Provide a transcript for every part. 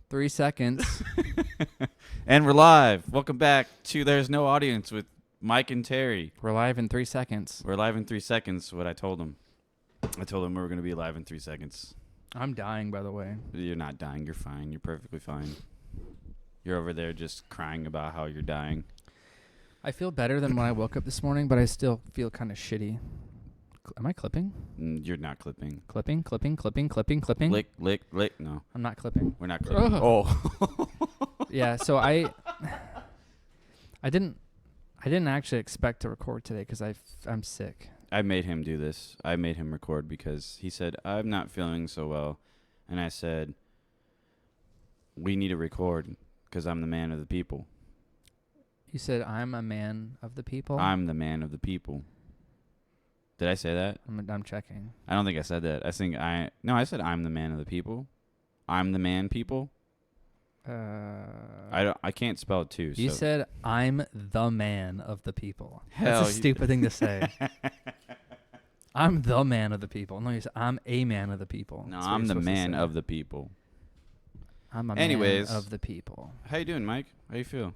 3 seconds. And we're live. Welcome back to There's No Audience with Mike and Terry. We're live in 3 seconds. We're live in 3 seconds, what I told them. I told them we were going to be live in 3 seconds. I'm dying, by the way. You're not dying. You're fine. You're perfectly fine. You're over there just crying about how you're dying. I feel better than when I woke up this morning, but I still feel kind of shitty. Am I clipping? You're not clipping. Clipping. Lick. No, I'm not clipping. we're not clipping. Oh. Yeah, so I didn't actually expect to record today because I'm sick. I made him do this. I made him record because he said, I'm not feeling so well. And I said, we need to record because I'm the man of the people. You said I'm a man of the people? I'm the man of the people. Did I say that? I'm checking. I don't think I said that. I said I'm the man of the people. I'm the man people. I can't spell it too. You so. said I'm the man of the people. Hell, That's a stupid thing to say. I'm the man of the people. No, you said I'm a man of the people. No, That's what I'm you're the supposed to man say. of the people. I'm a Anyways. man of the people. How you doing, Mike? How you feel?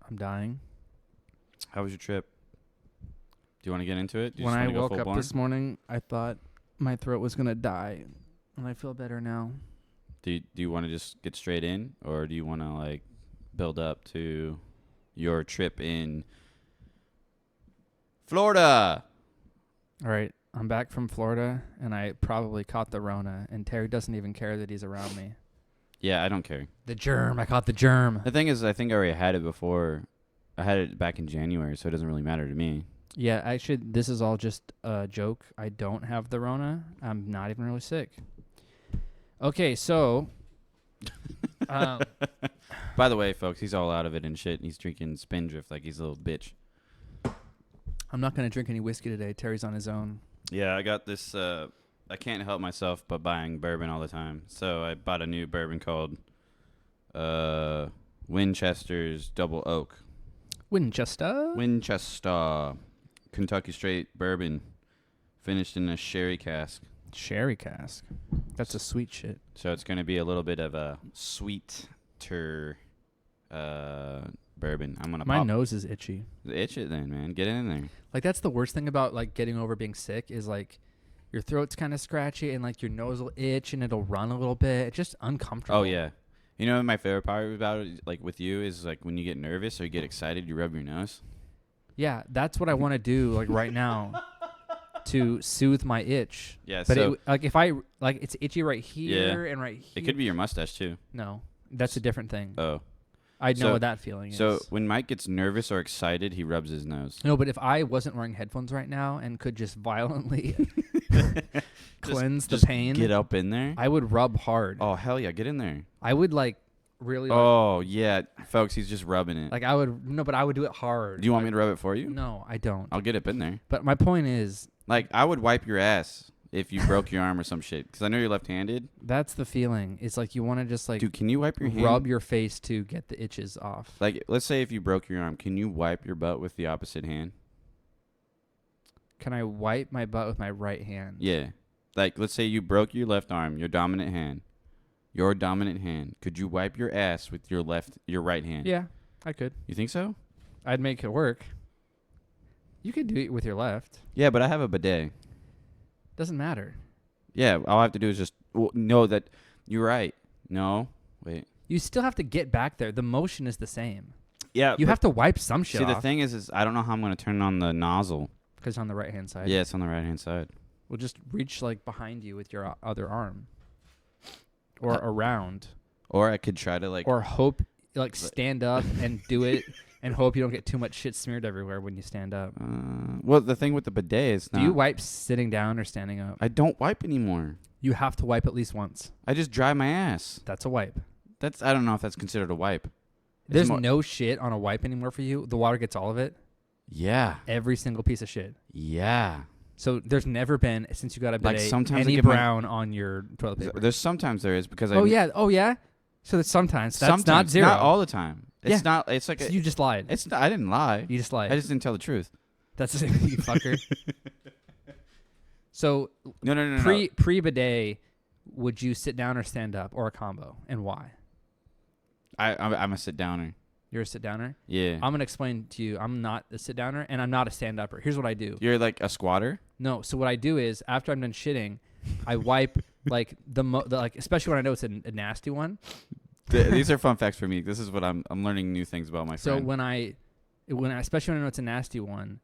I'm dying. How was your trip? Do you want to get into it? Do you When just I wanna go woke full up blown? this morning, I thought my throat was going to die. And I feel better now. Do you want to just get straight in, or do you want to like build up to your trip in Florida? All right. I'm back from Florida, and I probably caught the Rona, and Terry doesn't even care that he's around me. Yeah, I don't care. The germ. I caught the germ. The thing is, I think I already had it before. I had it back in January, so it doesn't really matter to me. Yeah, actually, this is all just a joke. I don't have the Rona. I'm not even really sick. Okay, so... By the way, folks, he's all out of it and shit, and he's drinking Spindrift like he's a little bitch. I'm not going to drink any whiskey today. Terry's on his own. Yeah, I got this. I can't help myself but buying bourbon all the time. So I bought a new bourbon called Winchester's Double Oak. Winchester? Winchester. Kentucky Straight Bourbon. Finished in a sherry cask. Sherry cask. That's a sweet shit. So it's going to be a little bit of a sweeter bourbon. I'm going to My pop. nose is itchy. Itch it then, man. Get in there. Like, that's the worst thing about, like, getting over being sick is, like, your throat's kind of scratchy and, like, your nose will itch and it'll run a little bit. It's just uncomfortable. Oh, yeah. You know what my favorite part about it, like with you, is like when you get nervous or you get excited, you rub your nose. Yeah, that's what I want to do, like, right now to soothe my itch. Yeah, But, so like, if I, like, it's itchy right here and right here. it could be your mustache too. No, that's a different thing. Oh. I know So- what that feeling So is. when Mike gets nervous or excited, he rubs his nose. No, but if I wasn't wearing headphones right now and could just violently cleanse the Just pain, Get up in there. I would rub hard. Oh, hell yeah. Get in there. I would, like, really, Oh, yeah. Folks, he's just rubbing it. like, I would, no, but I would do it hard. Do you want me to rub it for you? No, I don't. I'll get up in there. But my point is, Like, I would wipe your ass if you broke your arm or some shit. Because I know you're left-handed. that's the feeling. It's like you want to just, like, Dude, can you wipe your hand? rub your face to get the itches off. Like, let's say if you broke your arm, can you wipe your butt with the opposite hand? Can I wipe my butt with my right hand? Yeah. Like, let's say you broke your left arm, your dominant hand. Your dominant hand. Could you wipe your ass with your right hand? Yeah, I could. You think so? I'd make it work. You could do it with your left. Yeah, but I have a bidet. Doesn't matter. Yeah, all I have to do is just know that you're right. No, wait. You still have to get back there. The motion is the same. Yeah, You have to wipe some shit see, off. the thing is I don't know how I'm going to turn on the nozzle. Because on the right-hand side. Yeah, it's on the right-hand side. We'll just reach, like, behind you with your other arm. Or around. Or I could try to, like... Or hope, like, stand up and do it and hope you don't get too much shit smeared everywhere when you stand up. well, the thing with the bidet is Do you wipe sitting down or standing up? I don't wipe anymore. You have to wipe at least once. I just dry my ass. That's a wipe. I don't know if that's considered a wipe. There's no shit on a wipe anymore for you. The water gets all of it. Yeah. Every single piece of shit. Yeah. So there's never been, since you got a Like, bidet, sometimes I any get my- brown on your toilet paper. There's sometimes there is because Oh, yeah. So that's sometimes. That's sometimes, not zero. Not all the time. It's Yeah. not. It's like So you just lied. it's. I didn't lie. You just lied. I just didn't tell the truth. That's you fucker. So No. pre bidet, would you sit down or stand up or a combo, and why? I'm a sit downer. You're a sit downer. Yeah. I'm gonna explain to you. I'm not a sit downer, and I'm not a stand upper. Here's what I do. You're like a squatter. No. So what I do is after I'm done shitting, I wipe like like especially when I know it's a nasty one. These are fun facts for me. This is what I'm learning new things about my So friend. when I especially when I know it's a nasty one,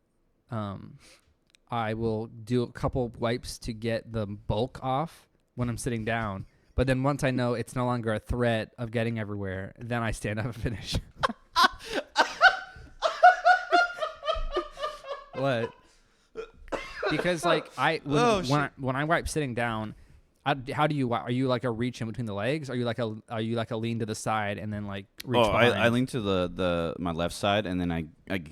I will do a couple wipes to get the bulk off when I'm sitting down. But then once I know it's no longer a threat of getting everywhere, then I stand up and finish. What? Because like when I wipe sitting down, how do you wipe? Are you like a reach in between the legs? Are you like a lean to the side and then like reach behind? I lean to the my left side and then I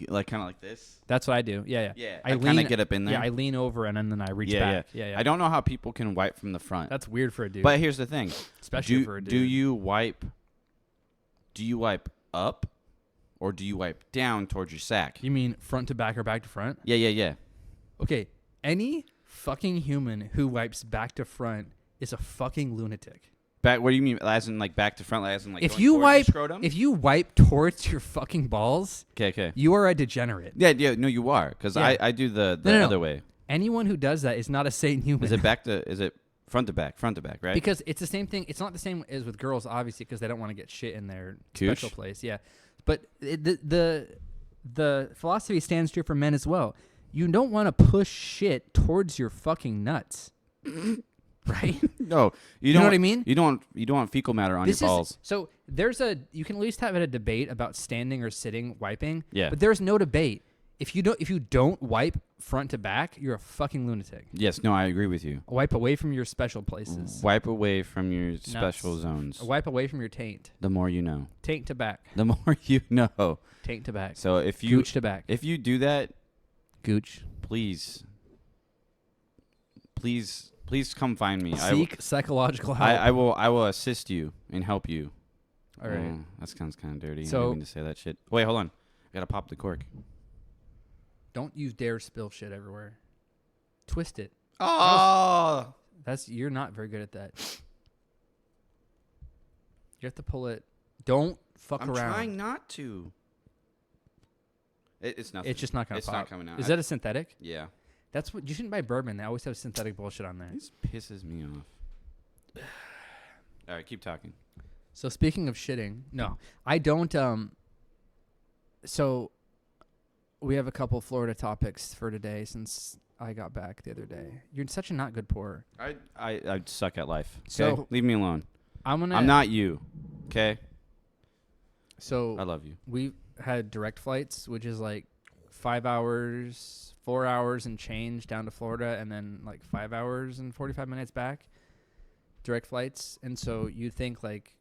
like kind of like this. That's what I do. Yeah. Yeah. I kind of get up in there. Yeah, I lean over and then I reach back. Yeah. I don't know how people can wipe from the front. That's weird for a dude. But here's the thing. Especially for a dude. Do you wipe up or do you wipe down towards your sack? You mean front to back or back to front? Yeah. Okay. Any fucking human who wipes back to front is a fucking lunatic. Back? What do you mean? As in like back to front? As in like if going you towards wipe, your scrotum? if you wipe towards your fucking balls, okay. you are a degenerate. Yeah. No, you are because Yeah. I do the No. other way. Anyone who does that is not a sane human. Is it front to back, right? Because it's the same thing. It's not the same as with girls, obviously, because they don't want to get shit in their Cooch? special place. Yeah, but the philosophy stands true for men as well. You don't want to push shit towards your fucking nuts, right? No, you know what I mean. You don't want fecal matter on your balls. So you can at least have a debate about standing or sitting wiping. Yeah. But there's no debate. If you don't wipe front to back, you're a fucking lunatic. Yes, no, I agree with you. Wipe away from your special places. Wipe away from your special zones. Wipe away from your taint. The more you know. Taint to back. The more you know. Taint to back. So if you Gooch to back. If you do that, Gooch. Please come find me. Seek psychological help. I will assist you and help you. All right. That sounds kind of dirty. So, I didn't mean to say that shit. Wait, hold on. I gotta pop the cork. Don't you dare spill shit everywhere. Twist it. Oh, You're not very good at that. You have to pull it. Don't fuck around. I'm trying not to. It's nothing. It's just not gonna pop. It's not coming out. Is that a synthetic? Yeah. That's what you shouldn't buy bourbon. They always have synthetic bullshit on there. This pisses me off. All right, keep talking. So speaking of shitting, no, I don't. So we have a couple Florida topics for today since I got back the other day. You're such a not good pourer. I suck at life. Okay? So leave me alone. I'm not you. Okay. So I love you. We had direct flights, which is like 5 hours, 4 hours and change down to Florida, and then like 5 hours and 45 minutes back. Direct flights, and so you think like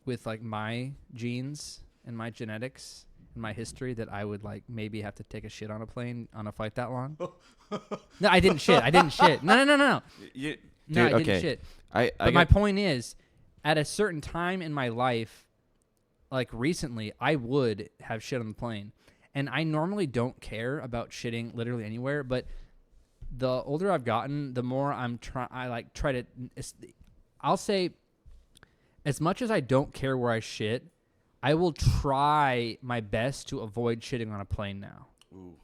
with like my genes and my genetics and my history that I would like maybe have to take a shit on a plane on a flight that long. No, I didn't shit. No. No, I didn't shit. But my point is, at a certain time in my life, like recently, I would have shit on the plane. And I normally don't care about shitting literally anywhere, but the older I've gotten, the more I'll say, as much as I don't care where I shit, I will try my best to avoid shitting on a plane now. Ooh.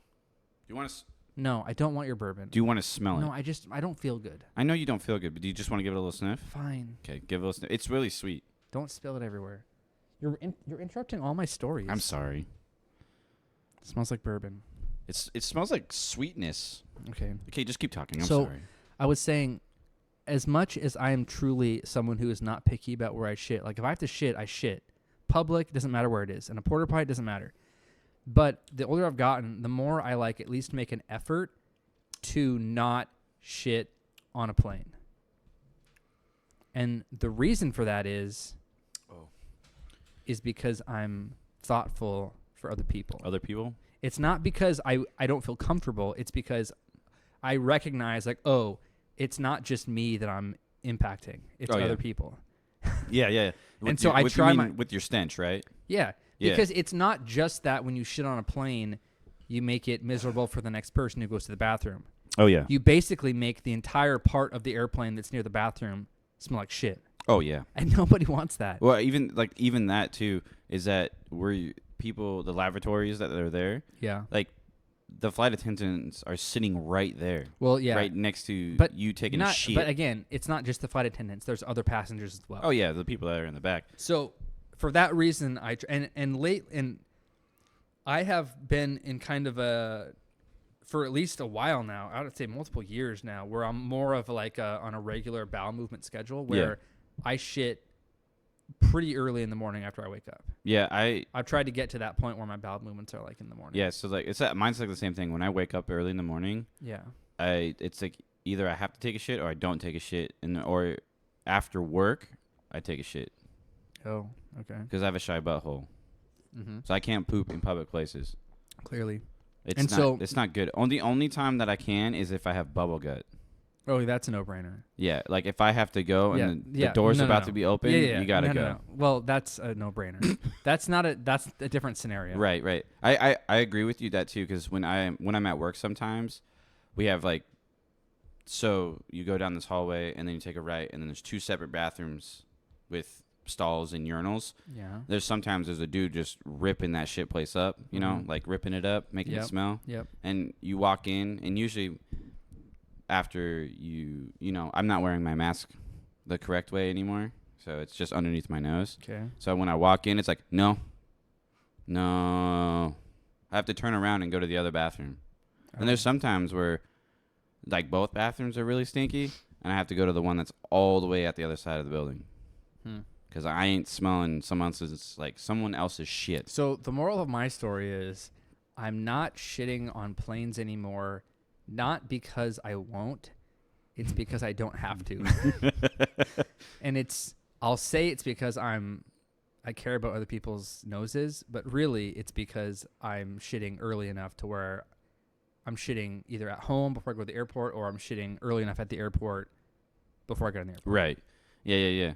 You want to? No, I don't want your bourbon. Do you want to smell it? No, I don't feel good. I know you don't feel good, but do you just want to give it a little sniff? Fine. Okay, give it a little sniff. It's really sweet. Don't spill it everywhere. You're interrupting all my stories. I'm sorry. It smells like bourbon. It smells like sweetness. Okay. Okay, just keep talking. I'm So, sorry. I was saying, as much as I am truly someone who is not picky about where I shit, like if I have to shit, I shit. Public, doesn't matter where it is. And a porta potty, doesn't matter. But the older I've gotten, the more I like at least make an effort to not shit on a plane. And the reason for that is because I'm thoughtful for other people. Other people? It's not because I don't feel comfortable. It's because I recognize, like, oh, it's not just me that I'm impacting. It's other people. Yeah. And so I try with your stench, right? Yeah, because it's not just that when you shit on a plane, you make it miserable for the next person who goes to the bathroom. Oh, yeah. You basically make the entire part of the airplane that's near the bathroom smell like shit. Oh yeah. And nobody wants that. Well, even that too is that people, the lavatories that are there, Yeah. like the flight attendants are sitting right there. Well, yeah. Right next to you taking a shit. But again, it's not just the flight attendants. There's other passengers as well. Oh yeah, the people that are in the back. So for that reason, I have been in kind of for at least a while now, I would say multiple years now, where I'm more of like on a regular bowel movement schedule where I shit pretty early in the morning after I wake up. Yeah, I've tried to get to that point where my bowel movements are like in the morning. Yeah, so like mine's like the same thing. When I wake up early in the morning, it's like either I have to take a shit or I don't take a shit, or after work I take a shit. Oh, okay. Because I have a shy butthole, so I can't poop in public places. Clearly, it's not good. The only time that I can is if I have bubble gut. Oh, that's a no-brainer. Yeah, like if I have to go and the door's about to be open, you gotta go. No. Well, that's a no-brainer. That's a different scenario. Right. I agree with you that too, because when I'm at work sometimes, we have like, so you go down this hallway and then you take a right and then there's 2 separate bathrooms with stalls and urinals. Yeah. There's a dude just ripping that shit place up, you know, like ripping it up, making it smell. Yep. And you walk in and usually after I'm not wearing my mask the correct way anymore, so it's just underneath my nose. Okay. So when I walk in, it's like, no. I have to turn around and go to the other bathroom. And there's sometimes where, like, both bathrooms are really stinky, and I have to go to the one that's all the way at the other side of the building. Because I ain't smelling someone else's shit. So the moral of my story is I'm not shitting on planes anymore. Not because I won't, it's because I don't have to. And I'll say it's because I care about other people's noses, but really it's because I'm shitting early enough to where I'm shitting either at home before I go to the airport, or I'm shitting early enough at the airport before I get on the airport. Right. Yeah.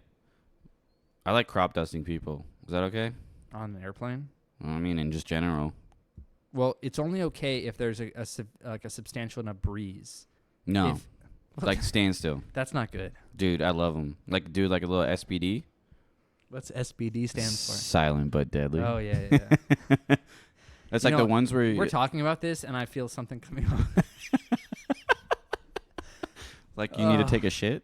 I like crop dusting people. Is that okay? On an airplane? Well, I mean, in just general. Well, it's only okay if there's a substantial enough breeze. No. Like standstill. That's not good. Dude, I love them. Like, do like a little SBD. What's SBD stand for? Silent but deadly. Oh, yeah. That's like the ones where we're talking about this and I feel something coming on. Like you need to take a shit?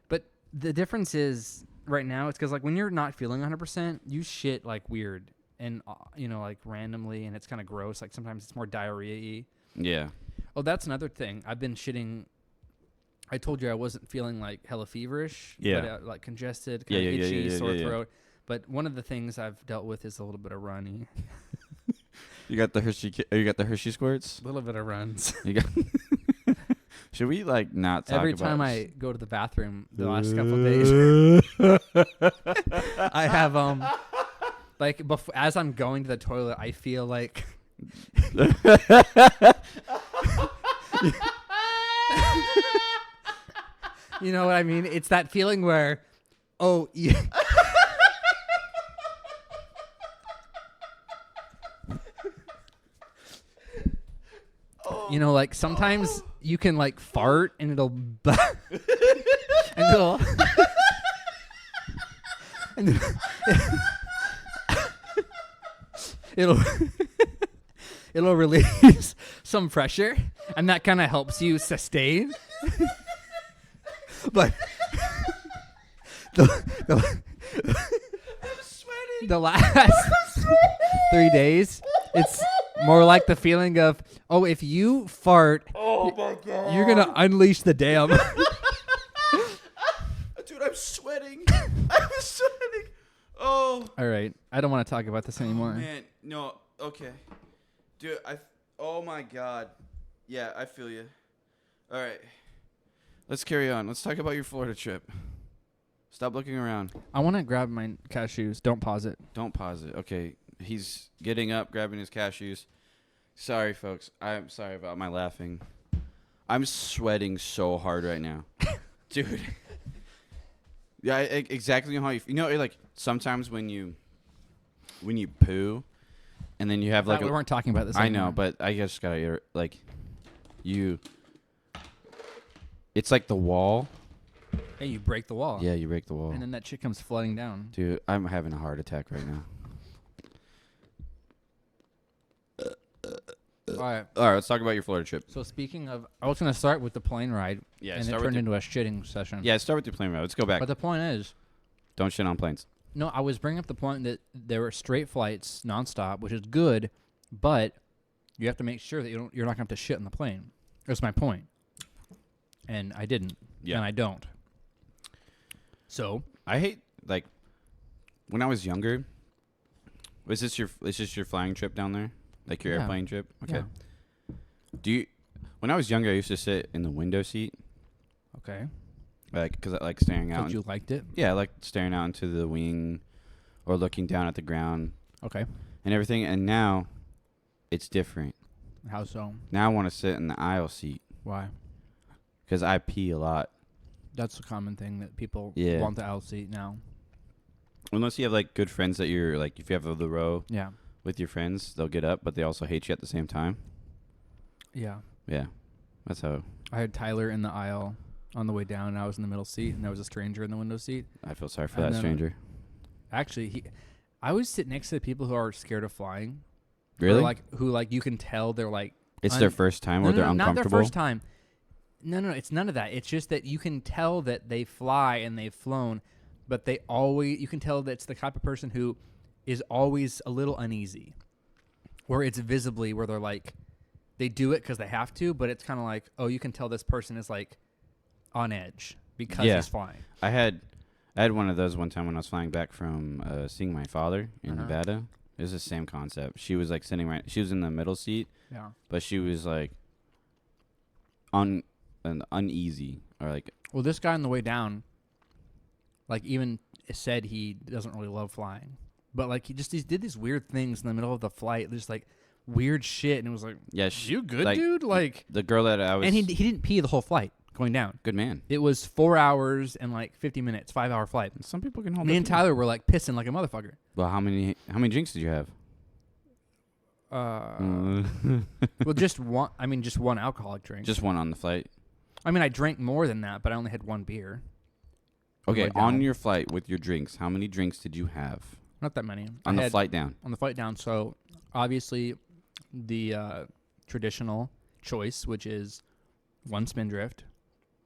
But the difference is right now, it's because like when you're not feeling 100%, you shit like weird. And, like randomly, and it's kind of gross. Like sometimes it's more diarrhea-y. Yeah. Oh, that's another thing. I've been shitting. I told you I wasn't feeling like hella feverish. Yeah. But, like congested, kind of itchy, sore throat. But one of the things I've dealt with is a little bit of runny. You got the Hershey squirts? A little bit of runs. You got. Should we like not talk Every about time I go to the bathroom the last couple of days, I have like as I'm going to the toilet, I feel like you know what I mean? It's that feeling where you know, like sometimes you can like fart and it'll it'll release some pressure, and that kind of helps you sustain. But I'm sweating. The last 3 days, it's more like the feeling of, if you fart, oh my God, you're gonna unleash the dam. Dude, I'm sweating. I'm sweating. Oh. All right, I don't want to talk about this anymore. Man, no. Okay, dude. Oh my God. Yeah, I feel you. All right, let's carry on. Let's talk about your Florida trip. Stop looking around. I want to grab my cashews. Don't pause it. Don't pause it. Okay, he's getting up, grabbing his cashews. Sorry, folks. I'm sorry about my laughing. I'm sweating so hard right now, dude. Yeah, exactly how you. You know, like sometimes when you poo, and then you have like we weren't talking about this. I anymore. know, but I just gotta like you. It's like the wall Hey, you break the wall. Yeah, you break the wall. And then that shit comes flooding down. Dude, I'm having a heart attack right now. All right. All right, let's talk about your Florida trip. So speaking of, I was going to start with the plane ride. Yeah, and it start turned with into a shitting session. Yeah, start with your plane ride. Let's go back. But the point is, Don't shit on planes. no, I was bringing up the point that there were straight flights nonstop, which is good, but you have to make sure that you're not going to have to shit on the plane. That's my point. And I didn't. Yeah. And I don't. So I hate, like, when I was younger, is this your flying trip down there? Like your Yeah. airplane trip? Okay. Yeah. When I was younger, I used to sit in the window seat, Okay. like, because I like staring out. Because you liked it? Yeah, I like staring out into the wing or looking down at the ground Okay. and everything. And now it's different. How so? Now I want to sit in the aisle seat Why? because I pee a lot. That's a common thing that people Yeah. want the aisle seat now. Unless you have, like, good friends that you're, like, if you have the row Yeah. with your friends, they'll get up, but they also hate you at the same time. Yeah. Yeah. That's how I had Tyler in the aisle on the way down, and I was in the middle seat, and there was a stranger in the window seat. I feel sorry for And that then, stranger. Actually, I always sit next to the people who are scared of flying. Really? Or who you can tell they're like... It's their first time or No, they're not uncomfortable? their first time. No, it's none of that. It's just that you can tell that they fly and they've flown, but you can tell that it's the type of person who is always a little uneasy. Where it's visibly where they're like, they do it because they have to, but it's kind of like, oh, you can tell this person is like on edge because Yeah. he's flying. I had one of those one time when I was flying back from seeing my father in Nevada. It was the same concept. She was like sitting she was in the middle seat, Yeah. but she was like uneasy or like. Well, this guy on the way down, like even said he doesn't really love flying, but like he did these weird things in the middle of the flight, just like weird shit, and it was like, Yeah, you good, like, dude? Like the girl that I was. and he didn't pee the whole flight going down. Good man. It was 4 hours and like 50 minutes, 5-hour flight. Some people can hold. Me it and too. Tyler were like pissing like a motherfucker. Well, how many drinks did you have? Well, just one. I mean, just one alcoholic drink. Just one on the flight. I mean, I drank more than that, but I only had one beer. Okay, Way on down. your flight with your drinks, how many drinks did you have Not that many. on I the had- flight down? On the flight down. So obviously, the traditional choice, which is one Spindrift.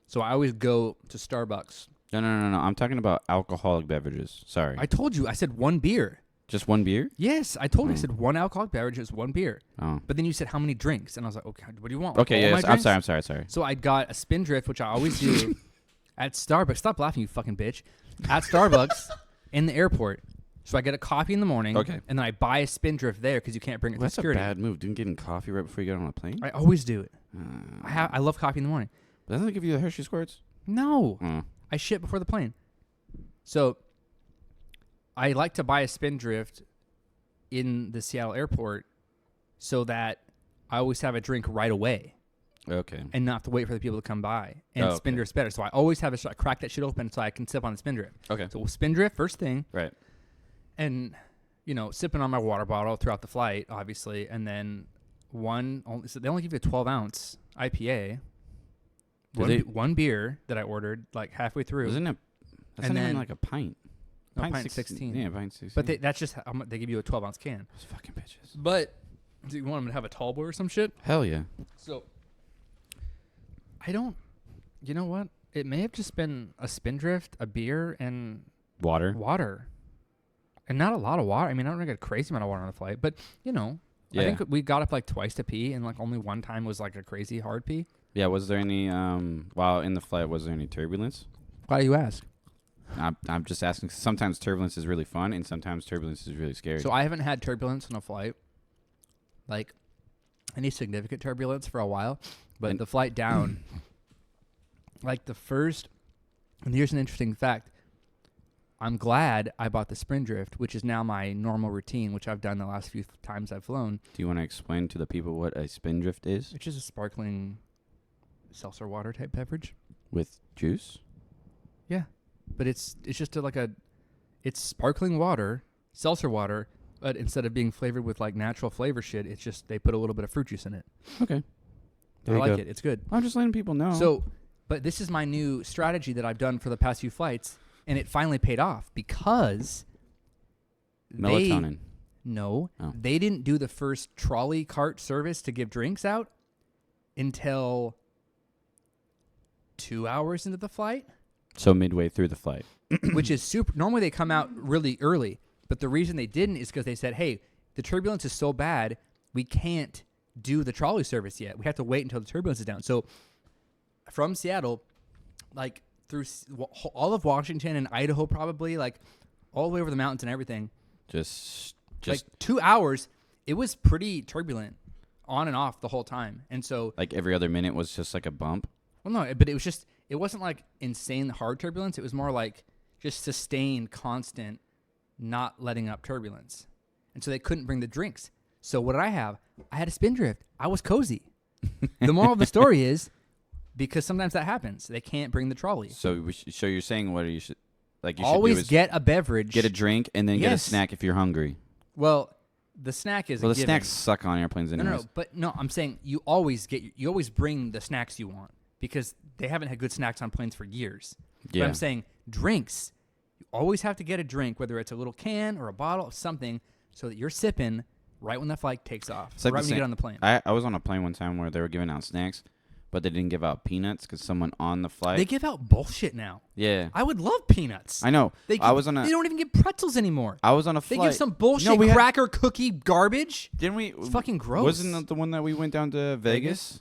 So I always go to Starbucks. No. I'm talking about alcoholic beverages. Sorry. I told you. I said one beer. Just one beer? Yes, I told you. I said one alcoholic beverage is one beer. Oh. But then you said how many drinks, and I was like, okay, what do you want? Okay, All my yes. I'm drinks? sorry. So I got a Spindrift, which I always do at Starbucks. Stop laughing, you fucking bitch. At Starbucks in the airport. So I get a coffee in the morning. Okay. And then I buy a Spindrift there because you can't bring it Well, to that's security. a bad move. Didn't getting coffee right before you get on a plane? I always do it. I love coffee in the morning. Doesn't it give you the Hershey squirts? No. Oh. I shit before the plane. So I like to buy a Spindrift in the Seattle airport so that I always have a drink right away Okay. and not have to wait for the people to come by. And Oh, okay. Spindrift's better. So I always have I crack that shit open so I can sip on the Spindrift. Okay. So Spindrift, first thing. Right. And, sipping on my water bottle throughout the flight, obviously. And then so they only give you a 12-ounce IPA. One beer that I ordered like halfway through. Isn't it? That's And not even then- like a pint. No, pint 16. Yeah, pint 16. But that's just how much they give you a 12-ounce can. Those fucking bitches. But do you want them to have a tall boy or some shit? Hell yeah. So I don't. You know what? It may have just been a Spindrift, a beer, and Water. and not a lot of water. I mean, I don't drink a crazy amount of water on the flight, but I Yeah. think we got up like twice to pee, and like only one time was like a crazy hard pee. Yeah, was there any, while in the flight, was there any turbulence? Why do you ask? I'm just asking. Sometimes turbulence is really fun, and sometimes turbulence is really scary. So I haven't had turbulence on a flight, like any significant turbulence for a while, but the flight down, like the first, and here's an interesting fact. I'm glad I bought the Spindrift, which is now my normal routine, which I've done the last few times I've flown. Do you want to explain to the people what a Spindrift is? Which is a sparkling seltzer water type beverage. With juice? Yeah. But it's just it's sparkling water, seltzer water, but instead of being flavored with like natural flavor shit, it's just they put a little bit of fruit juice in it. Okay. I like it. It's good. I'm just letting people know. So But this is my new strategy that I've done for the past few flights, and it finally paid off because Melatonin. They didn't do the first trolley cart service to give drinks out until 2 hours into the flight. So midway through the flight. Which is super. Normally they come out really early, but the reason they didn't is because they said, hey, the turbulence is so bad, we can't do the trolley service yet. We have to wait until the turbulence is down. So from Seattle, like through all of Washington and Idaho, probably like all the way over the mountains and everything. Just like 2 hours, it was pretty turbulent on and off the whole time. And so like every other minute was just like a bump. Well, no, but it wasn't like insane hard turbulence. It was more like just sustained, constant, not letting up turbulence. And so they couldn't bring the drinks. So what did I have? I had a spindrift. I was cozy. The moral of the story is, because sometimes that happens, they can't bring the trolley. So you're saying what you should always should do is get a beverage, get a drink, and then get a snack if you're hungry. Well, the snack is the snacks suck on airplanes anyways. No, I'm saying you always bring the snacks you want because they haven't had good snacks on planes for years. Yeah. But I'm saying drinks, you always have to get a drink, whether it's a little can or a bottle of something, so that you're sipping right when the flight takes off, right when you get on the plane. I was on a plane one time where they were giving out snacks, but they didn't give out peanuts because someone on the flight. They give out bullshit now. Yeah. I would love peanuts. I know. They don't even give pretzels anymore. I was on a flight. They give some bullshit cracker cookie garbage. Didn't we? It's fucking gross. Wasn't that the one that we went down to Vegas?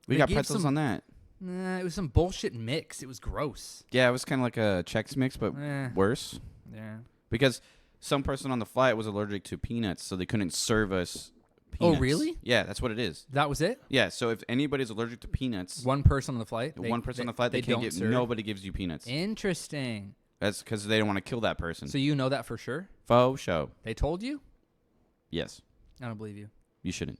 We got pretzels on that. Nah, it was some bullshit mix. It was gross. Yeah, it was kind of like a Chex Mix, but worse. Yeah. Because some person on the flight was allergic to peanuts, so they couldn't serve us peanuts. Oh, really? Yeah, that's what it is. That was it? Yeah, so if anybody's allergic to peanuts... One person on the flight? They can't get... Nobody gives you peanuts. Interesting. That's because they don't want to kill that person. So you know that for sure? Faux show. They told you? Yes. I don't believe you. You shouldn't.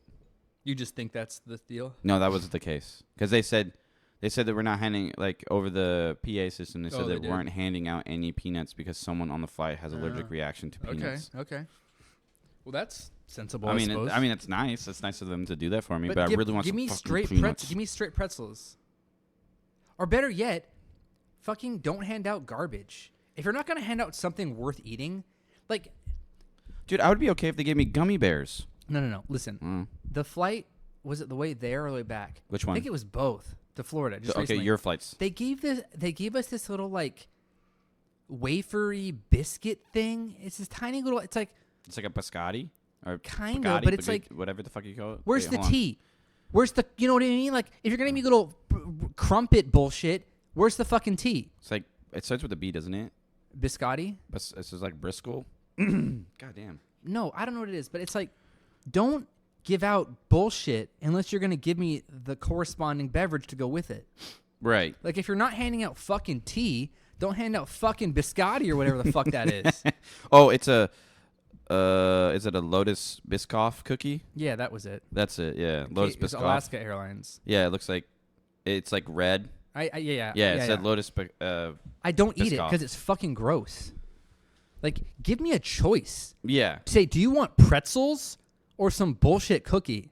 You just think that's the deal? No, that wasn't the case. Because they said that we're not handing, like, over the PA system, they said we weren't handing out any peanuts because someone on the flight has allergic reaction to peanuts. Okay. Well, that's sensible, I mean, suppose. I mean, it's nice. It's nice of them to do that for me, but I really want some fucking peanuts. Give me straight pretzels. Or better yet, fucking don't hand out garbage. If you're not going to hand out something worth eating, like... Dude, I would be okay if they gave me gummy bears. No. Listen, the flight, was it the way there or the way back? Which one? I think it was both. To Florida, just recently. Your flights. They gave us this little like wafery biscuit thing. It's this tiny little. It's like a biscotti or kind of, but it's like whatever the fuck you call it. Where's the tea? Where's the? You know what I mean? Like if you're gonna give me little crumpet bullshit, where's the fucking tea? It's like it starts with a B, doesn't it? Biscotti. It's just like Briscoe. God damn. No, I don't know what it is, but it's like don't give out bullshit unless you're going to give me the corresponding beverage to go with it. Right. Like, if you're not handing out fucking tea, don't hand out fucking biscotti or whatever the fuck that is. Oh, it's is it a Lotus Biscoff cookie? Yeah, that was it. That's it, yeah. Lotus Biscoff. Alaska Airlines. Yeah, it looks like, it's like red. Yeah, it said Lotus I don't eat it because it's fucking gross. Like, give me a choice. Yeah. Say, do you want pretzels or some bullshit cookie?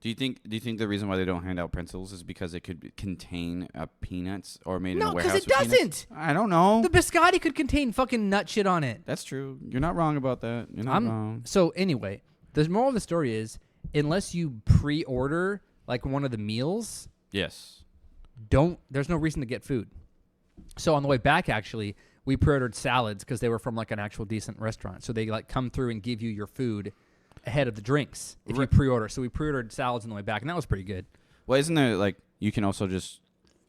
Do you think the reason why they don't hand out pretzels is because it could contain peanuts or made in a warehouse? No, because it doesn't. I don't know. The biscotti could contain fucking nut shit on it. That's true. You're not wrong about that. You're not wrong. So anyway, the moral of the story is, unless you pre-order like one of the meals, yes, there's no reason to get food. So on the way back, actually, we pre-ordered salads because they were from like an actual decent restaurant. So they like come through and give you your food ahead of the drinks if you pre-order. So we pre-ordered salads on the way back, and that was pretty good. Well, isn't there like you can also just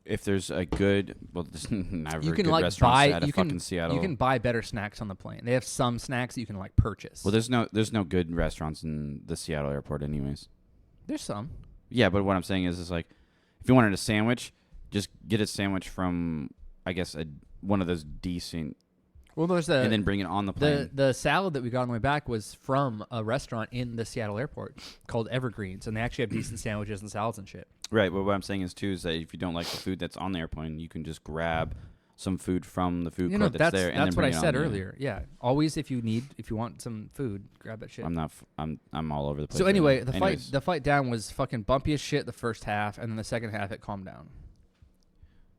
if there's a good there's never you can good like restaurants buy fucking Seattle. You can buy better snacks on the plane. They have some snacks that you can like purchase. Well, there's no good restaurants in the Seattle airport, anyways. There's some. Yeah, but what I'm saying is like if you wanted a sandwich, just get a sandwich from I guess one of those decent. Well, and then bring it on the plane. The salad that we got on the way back was from a restaurant in the Seattle airport called Evergreens, and they actually have decent sandwiches and salads and shit. Right, but what I'm saying is, too, is that if you don't like the food that's on the airplane, you can just grab some food from the food court that's there. That's what I said earlier. Yeah, always if you want some food, grab that shit. I'm all over the place. So anyway, the flight down was fucking bumpy as shit the first half, and then the second half it calmed down.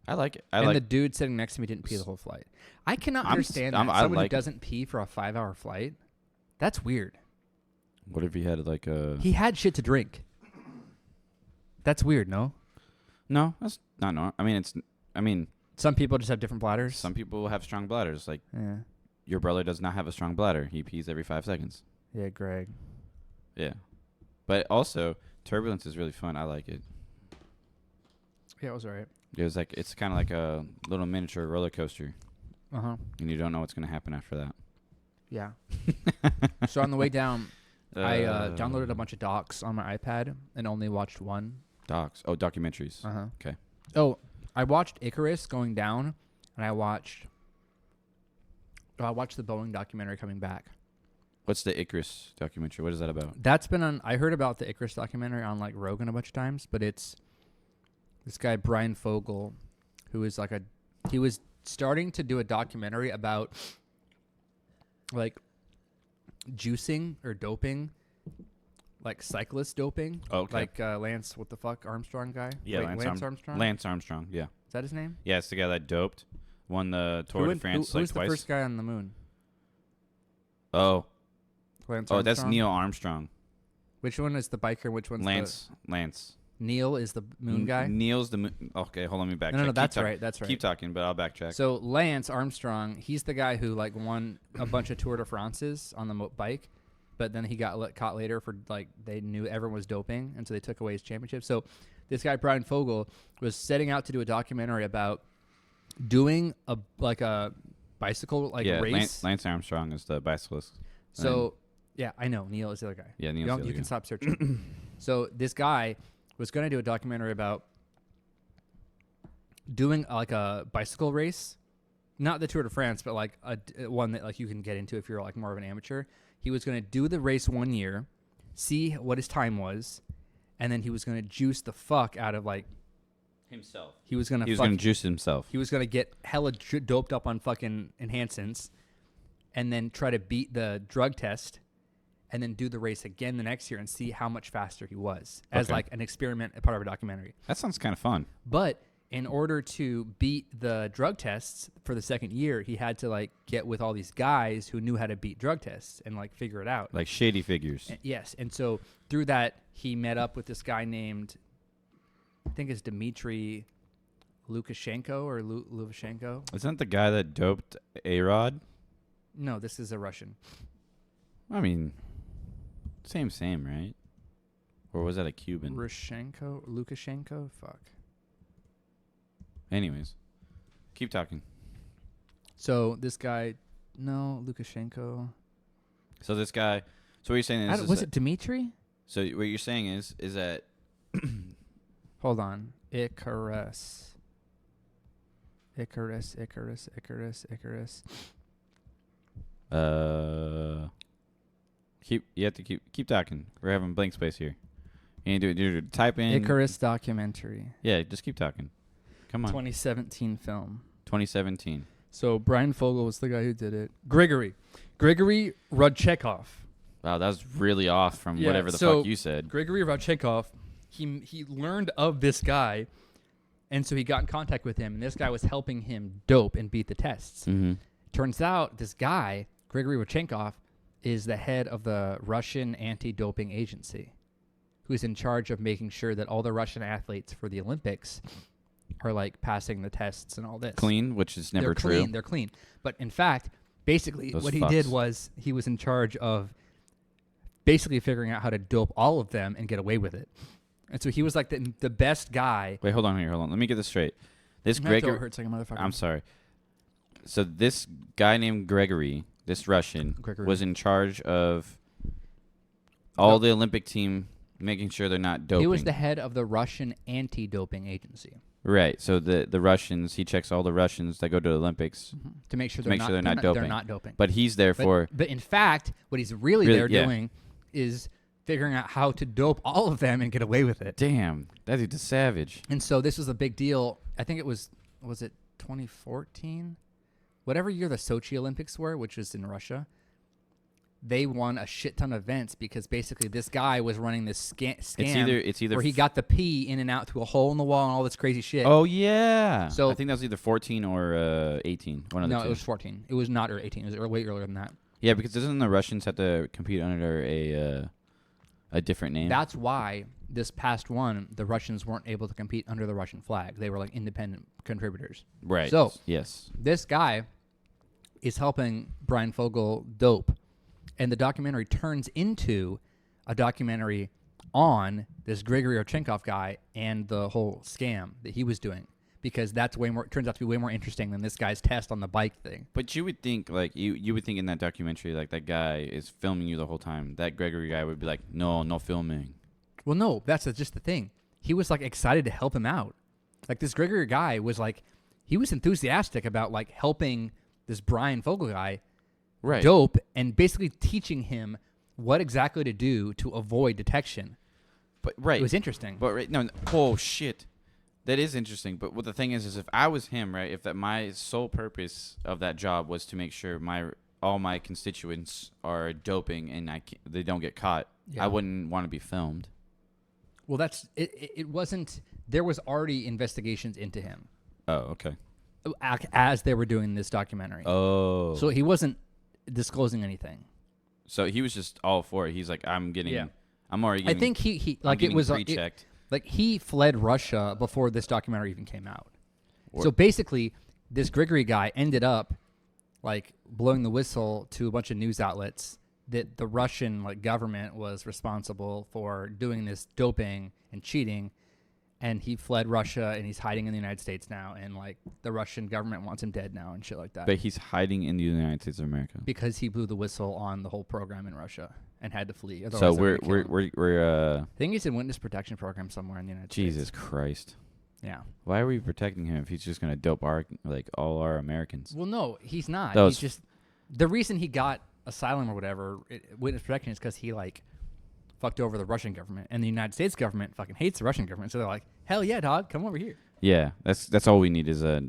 I like it. And the dude sitting next to me didn't pee the whole flight. I cannot understand that. Someone who doesn't pee for a 5-hour flight. That's weird. What if he had like a... He had shit to drink. That's weird, no? No, that's not normal. I mean... Some people just have different bladders. Some people have strong bladders. Like, yeah. Your brother does not have a strong bladder. He pees every 5 seconds. Yeah, Greg. Yeah. But also, turbulence is really fun. I like it. Yeah, it was all right. It's kind of like a little miniature roller coaster. Uh-huh. And you don't know what's going to happen after that. Yeah. So on the way down, I downloaded a bunch of docs on my iPad and only watched one. Docs. Oh, documentaries. Uh-huh. Okay. Oh, I watched Icarus going down, and I watched the Boeing documentary coming back. What's the Icarus documentary? What is that about? That's been on... I heard about the Icarus documentary on, like, Rogan a bunch of times, but it's this guy, Brian Fogel, who is like he was starting to do a documentary about, like, juicing or doping, like cyclist doping. Oh, okay. Like Lance, what the fuck, Armstrong guy? Yeah, Wait, Lance Armstrong? Lance Armstrong, yeah. Is that his name? Yeah, it's the guy that doped, won the Tour de France who's twice. the first guy on the moon? Oh. Lance Oh, Armstrong? that's Neil Armstrong. Which one is the biker? Which one's Lance. Neil is the moon guy? Neil's the moon. Okay, hold on, let me backtrack. No, that's right. That's right. Keep talking, but I'll backtrack. So Lance Armstrong, he's the guy who like won a bunch of Tour de France's on the bike, but then he got caught later for like they knew everyone was doping, and so they took away his championship. So this guy Brian Fogel was setting out to do a documentary about doing a bicycle race. Lance Armstrong is the bicyclist. So yeah, I know Neil is the other guy. Yeah, Neil's the other You guy. can stop searching. So this guy was going to do a documentary about doing like a bicycle race, not the Tour de France, but like one that like you can get into if you're like more of an amateur. He was going to do the race 1 year, see what his time was, and then he was going to juice the fuck out of like himself. He was going to juice himself. He was going to get hella doped up on fucking enhancements, and then try to beat the drug test, and then do the race again the next year and see how much faster he was as like an experiment, a part of a documentary. That sounds kind of fun. But in order to beat the drug tests for the second year, he had to like get with all these guys who knew how to beat drug tests and like figure it out. Like shady figures. Yes. And so through that, he met up with this guy named, I think it's Dmitry Lukashenko or Lukashenko. Isn't that the guy that doped A-Rod? No, this is a Russian. I mean, same, right? Or was that a Cuban? Lukashenko? Fuck. Anyways, keep talking. So this guy, Lukashenko. So this guy, so what you're saying is... Was it Dmitry? So what you're saying is that... Hold on. Icarus. You have to keep talking. We're having blank space here. You need to type in Icarus documentary. Yeah, just keep talking. Come on. 2017 film. 2017. So Brian Fogel was the guy who did it. Grigory Rodchenkov. Wow, that was really off from whatever the fuck you said. Grigory Rodchenkov, he learned of this guy, and so he got in contact with him, and this guy was helping him dope and beat the tests. Mm-hmm. Turns out this guy, Grigory Rodchenkov, is the head of the Russian anti-doping agency, who's in charge of making sure that all the Russian athletes for the Olympics are like passing the tests and all this. Clean, which is never true. They're clean. But in fact, basically what he did was he was in charge of basically figuring out how to dope all of them and get away with it. And so he was like the best guy. Wait, hold on. Let me get this straight. This Gregory hurts like a motherfucker. I'm sorry. So this guy named Gregory, this Russian, was in charge of all the Olympic team, making sure they're not doping. He was the head of the Russian anti-doping agency. Right. So the Russians, he checks all the Russians that go to the Olympics to make sure they're not doping. They're not doping. But he's there for. But in fact, what he's really there doing is figuring out how to dope all of them and get away with it. Damn, that dude's a savage. And so this was a big deal. I think it was it 2014? Whatever year the Sochi Olympics were, which was in Russia. they won a shit ton of events because basically this guy was running this scam It's either where he got the pee in and out through a hole in the wall and all this crazy shit. Oh yeah. So I think that was either 14 or 18. One of the two. No, it was 14. It was not 18. It was way earlier than that. Yeah, because doesn't the Russians have to compete under a different name? That's why this past one, the Russians weren't able to compete under the Russian flag. They were like independent contributors. Right. So yes, this guy is helping Brian Fogel dope, and the documentary turns into a documentary on this Grigory Rodchenkov guy and the whole scam that he was doing, because that's turns out to be way more interesting than this guy's test on the bike thing. but you would think like you would think in that documentary like that guy is filming you the whole time. That Gregory guy would be like, no filming. Well, no, that's just the thing. He was like excited to help him out. Like this Gregory guy was like, he was enthusiastic about like helping this Brian Fogel guy dope and basically teaching him what exactly to do to avoid detection. But It was interesting. But no, oh shit, that is interesting. But what the thing is if I was him, right? If that my sole purpose of that job was to make sure all my constituents are doping and they don't get caught, I wouldn't want to be filmed. Well, that's it. It wasn't. There was already investigations into him. Oh, okay. As they were doing this documentary. Oh. So he wasn't disclosing anything. So he was just all for it. He's like, I'm already getting, I think he like it was pre-checked. Like he fled Russia before this documentary even came out. Or, so basically, this Grigory guy ended up like blowing the whistle to a bunch of news outlets that the Russian like government was responsible for doing this doping and cheating, and he fled Russia and he's hiding in the United States now, and like the Russian government wants him dead now and shit like that. But he's hiding in the United States of America because he blew the whistle on the whole program in Russia and had to flee. So we're I I think he's in witness protection program somewhere in the United States. Jesus Christ. Yeah. Why are we protecting him if he's just gonna dope all our Americans? Well, no, he's not. He's just the reason he got asylum or whatever, witness protection, is because he like fucked over the Russian government, and the United States government fucking hates the Russian government. So they're like, hell yeah, dog, come over here. Yeah, that's all we need is a.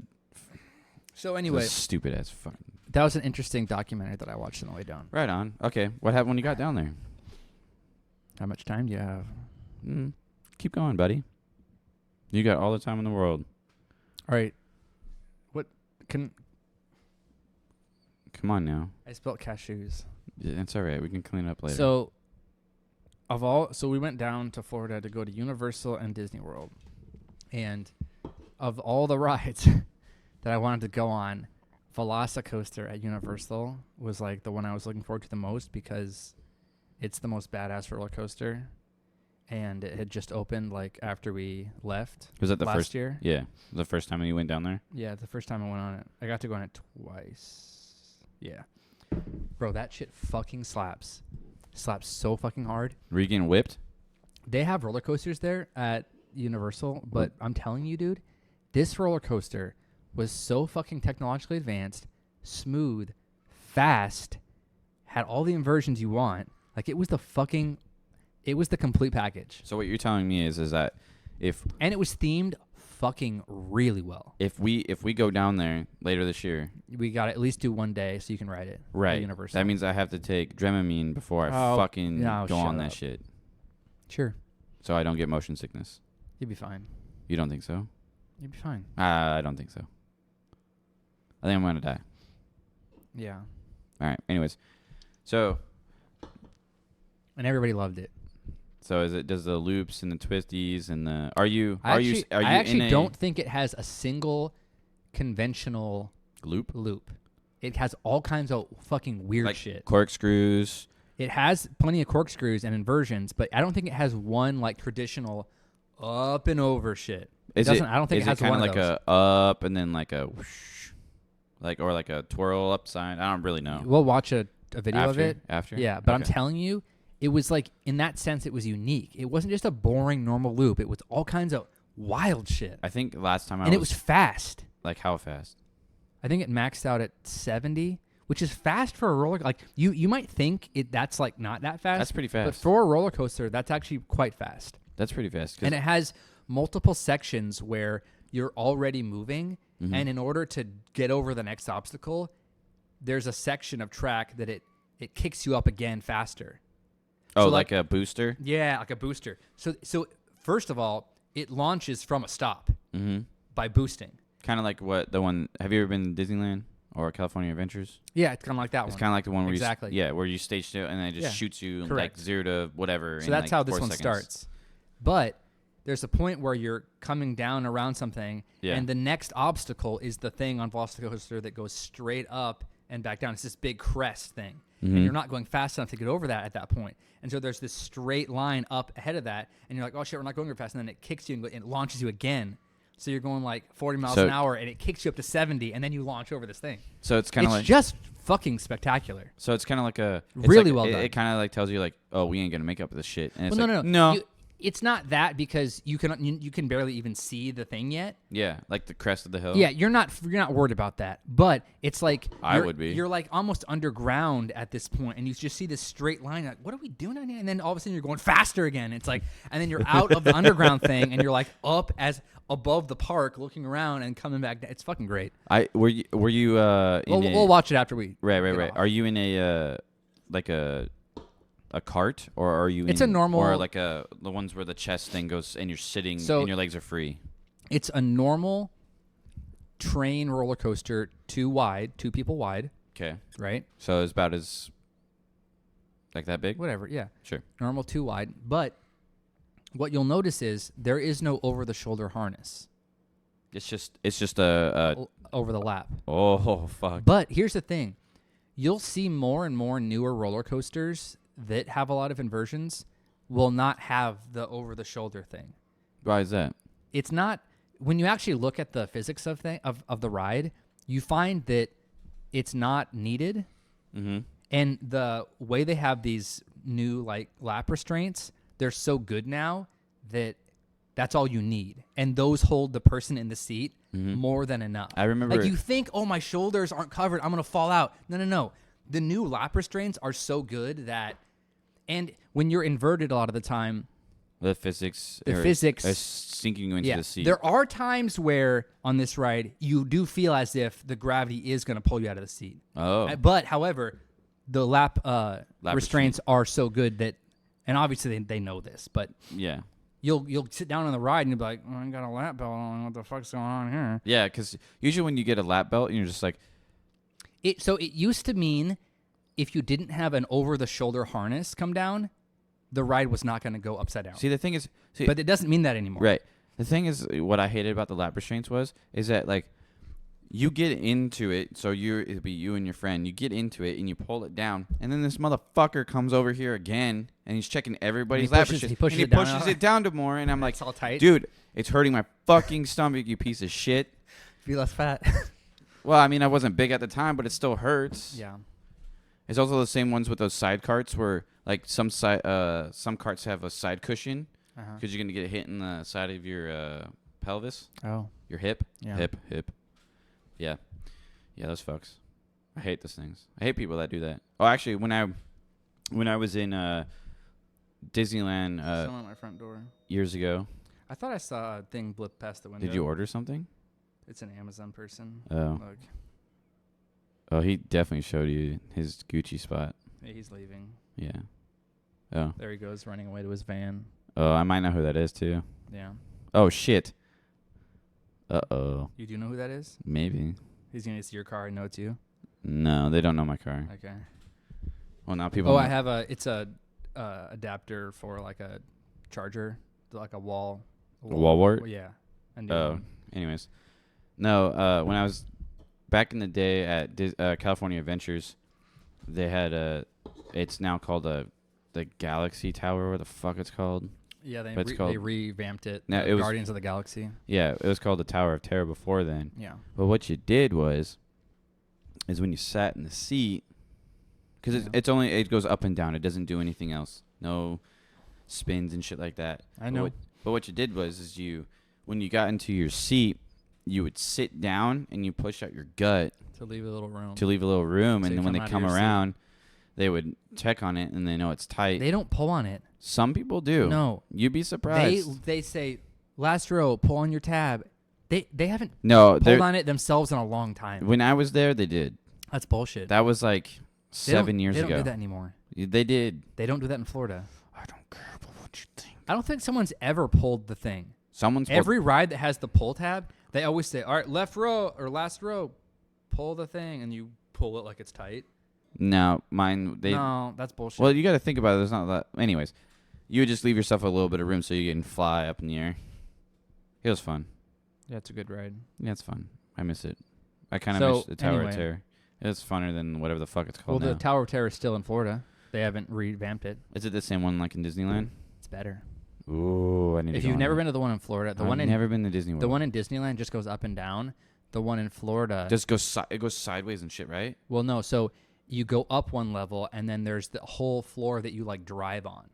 So anyway, stupid ass fucking. That was an interesting documentary that I watched on the way down. Right on. Okay, what happened when you got down there? How much time do you have? Keep going, buddy. You got all the time in the world. All right. What can? Come on now. I spilled cashews. Yeah, it's all right. We can clean it up later. So, so we went down to Florida to go to Universal and Disney World, and of all the rides that I wanted to go on, Velocicoaster at Universal was like the one I was looking forward to the most because it's the most badass roller coaster, and it had just opened like after we left. Was that the last first year? Yeah, the first time you went down there. Yeah, the first time I went on it. I got to go on it twice. Yeah, bro, that shit fucking slaps. Slaps so fucking hard. Were you getting whipped? They have roller coasters there at Universal, but I'm telling you, dude, this roller coaster was so fucking technologically advanced, smooth, fast, had all the inversions you want. Like it was the complete package. So what you're telling me is that and it was themed fucking really well. If we go down there later this year, we got to at least do one day so you can ride it. Right. At Universal. That means I have to take Dramamine before I fucking go on that shit. Sure. So I don't get motion sickness. You'd be fine. You don't think so? You'd be fine. I don't think so. I think I'm gonna die. Yeah. All right. Anyways, so. And everybody loved it. So does the loops and the twisties and the I actually don't think it has a single conventional loop. It has all kinds of fucking weird like shit. Corkscrews. It has plenty of corkscrews and inversions, but I don't think it has one like traditional up and over shit. I don't think it has one of those. Is it kind of like a up and then like a whoosh, or like a twirl up sign? I don't really know. We'll watch a video of it. After? Yeah, but I'm telling you, it was like, in that sense, it was unique. It wasn't just a boring normal loop. It was all kinds of wild shit. I think last time and it was fast. Like how fast? I think it maxed out at 70, which is fast for a roller. Like you might think that's like not that fast. That's pretty fast. But for a roller coaster, that's actually quite fast. That's pretty fast. And it has multiple sections where you're already moving, and in order to get over the next obstacle, there's a section of track that it it kicks you up again faster. Oh, So, like a booster? Yeah, like a booster. So first of all, it launches from a stop Mm-hmm. by boosting. Kind of like what the one. Have you ever been to Disneyland or California Adventures? Yeah, it's kind of like that It's one. kind of like the one where Exactly. where you stay still and then it just Yeah. shoots you Correct. like 0 to whatever. So in that's like how this 4 one seconds. starts. But there's a point where you're coming down around something, Yeah. and the next obstacle is the thing on Velocicoaster that goes straight up and back down. It's this big crest thing. Mhm. And you're not going fast enough to get over that at that point. And so there's this straight line up ahead of that, and you're like, oh, shit, we're not going very fast. And then it kicks you and it launches you again. So you're going like 40 miles an hour, and it kicks you up to 70, and then you launch over this thing. So it's kind of It's like just fucking spectacular. So it's kind of like it's Really like, well done. It kind of like tells you like, oh, we ain't gonna make up this shit. And it's Well, like, no. It's not that, because you can barely even see the thing yet. Yeah, like the crest of the hill. Yeah, you're not worried about that. But it's like I would be. You're like almost underground at this point, and you just see this straight line. Like, what are we doing down here? And then all of a sudden you're going faster again. It's like, and then you're out of the underground thing, and you're like up as above the park, looking around and coming back down. It's fucking great. Were you We'll watch it after we. right. get off. Are you in a like a cart, or are you? It's in, a normal- or like the ones where the chest thing goes and you're sitting So- and your legs are free. It's a normal train roller coaster, two people wide, Okay, right? so it's about as like that big. Whatever, yeah. Sure. Normal, two wide. But what you'll notice is there is no over-the-shoulder harness It's just a over the lap. oh fuck. But here's the thing. You'll see more and more newer roller coasters that have a lot of inversions will not have the over-the-shoulder thing. Why is that? It's not when you actually look at the physics of the ride, you find that it's not needed. Mm-hmm. And the way they have these new like lap restraints, they're so good now that that's all you need. And those hold the person in the seat more than enough. I remember- Like you think, oh, my shoulders aren't covered, I'm going to fall out. No. The new lap restraints are so good that, and when you're inverted a lot of the time, The physics physics- are sinking you into the seat. there are times where on this ride, you do feel as if the gravity is going to pull you out of the seat. Oh. But, however, the lap Lap restraints are so good that, and obviously they know this, but Yeah. you'll sit down on the ride and you'll be like, oh, I got a lap belt on. What the fuck's going on here? Yeah, because usually when you get a lap belt, you're just like, So it used to mean if you didn't have an over-the-shoulder harness come down, the ride was not going to go upside down. see, the thing is, But it doesn't mean that anymore. right. The thing is, what I hated about the lap restraints is that like, you get into it, so it'll be you and your friend. You get into it and you pull it down, and then this motherfucker comes over here again, and he's checking everybody's lap restraints. he pushes and it down. pushes it down to more, and I'm like, It's all tight. dude, it's hurting my fucking stomach, you piece of shit. Be less fat. Well, I mean, I wasn't big at the time, but it still hurts. Yeah. It's also the same ones with those side carts where like some carts have a side cushion because you're gonna get hit in the side of your pelvis, Oh. your hip, Yeah. hip. Yeah, those fucks. I hate those things. I hate people that do that. Oh, actually, when I was in Disneyland Someone at my front door. years ago, I thought I saw a thing blip past the window. did you order something? It's an Amazon person. Oh, Look, oh, he definitely showed you his Gucci spot. yeah, he's leaving. Yeah. Oh, There he goes, running away to his van. I might know who that is too. Yeah. Oh shit. Uh-oh. You do know who that is? Maybe. He's going to see your car and know it's you? No, they don't know my car. Okay. Well, now people Oh, know. I have it's a adapter for like a charger, like a wall. wall wart? Yeah. And Anyways. No, when I was back in the day at California Adventures, they had it's now called the Galaxy Tower, what the fuck it's called. yeah, they But it's called- they revamped it. No, it was- Guardians of the Galaxy. Yeah, it was called the Tower of Terror before then. Yeah. But what you did is when you sat in the seat, because Yeah. it goes up and down. It doesn't do anything else. No spins and shit like that. I know. But what you did when you got into your seat, you would sit down and you push out your gut To leave a little room. to leave a little room, So and you then when come they out of come your seat. around, they would check on it and they know it's tight. They don't pull on it. Some people do. No. You'd be surprised. They say, last row, pull on your tab. They haven't No, pulled on it themselves in a long time. when I was there, they did. That's bullshit. That was like 7 years ago. They don't do that anymore. They did. They don't do that in Florida. I don't care about what you think. I don't think someone's ever pulled the thing. Every ride that has the pull tab, they always say, all right, left row or last row, pull the thing, and you pull it like it's tight. No, mine. No, that's bullshit. Well, you got to think about it. There's not that. Anyways, you would just leave yourself a little bit of room so you can fly up in the air. It was fun. Yeah, it's a good ride. Yeah, it's fun. I miss it. I kind of miss the Tower anyway. of Terror. It's funner than whatever the fuck it's called now. The Tower of Terror is still in Florida. They haven't revamped it. Is it the same one like in Disneyland? It's better. Ooh, I need to go. If you've never been to the one in Florida, I've never been to Disney World. The one in Disneyland just goes up and down. The one in Florida just goes it goes sideways and shit, right? Well, no. So you go up one level, and then there's the whole floor that you like drive on,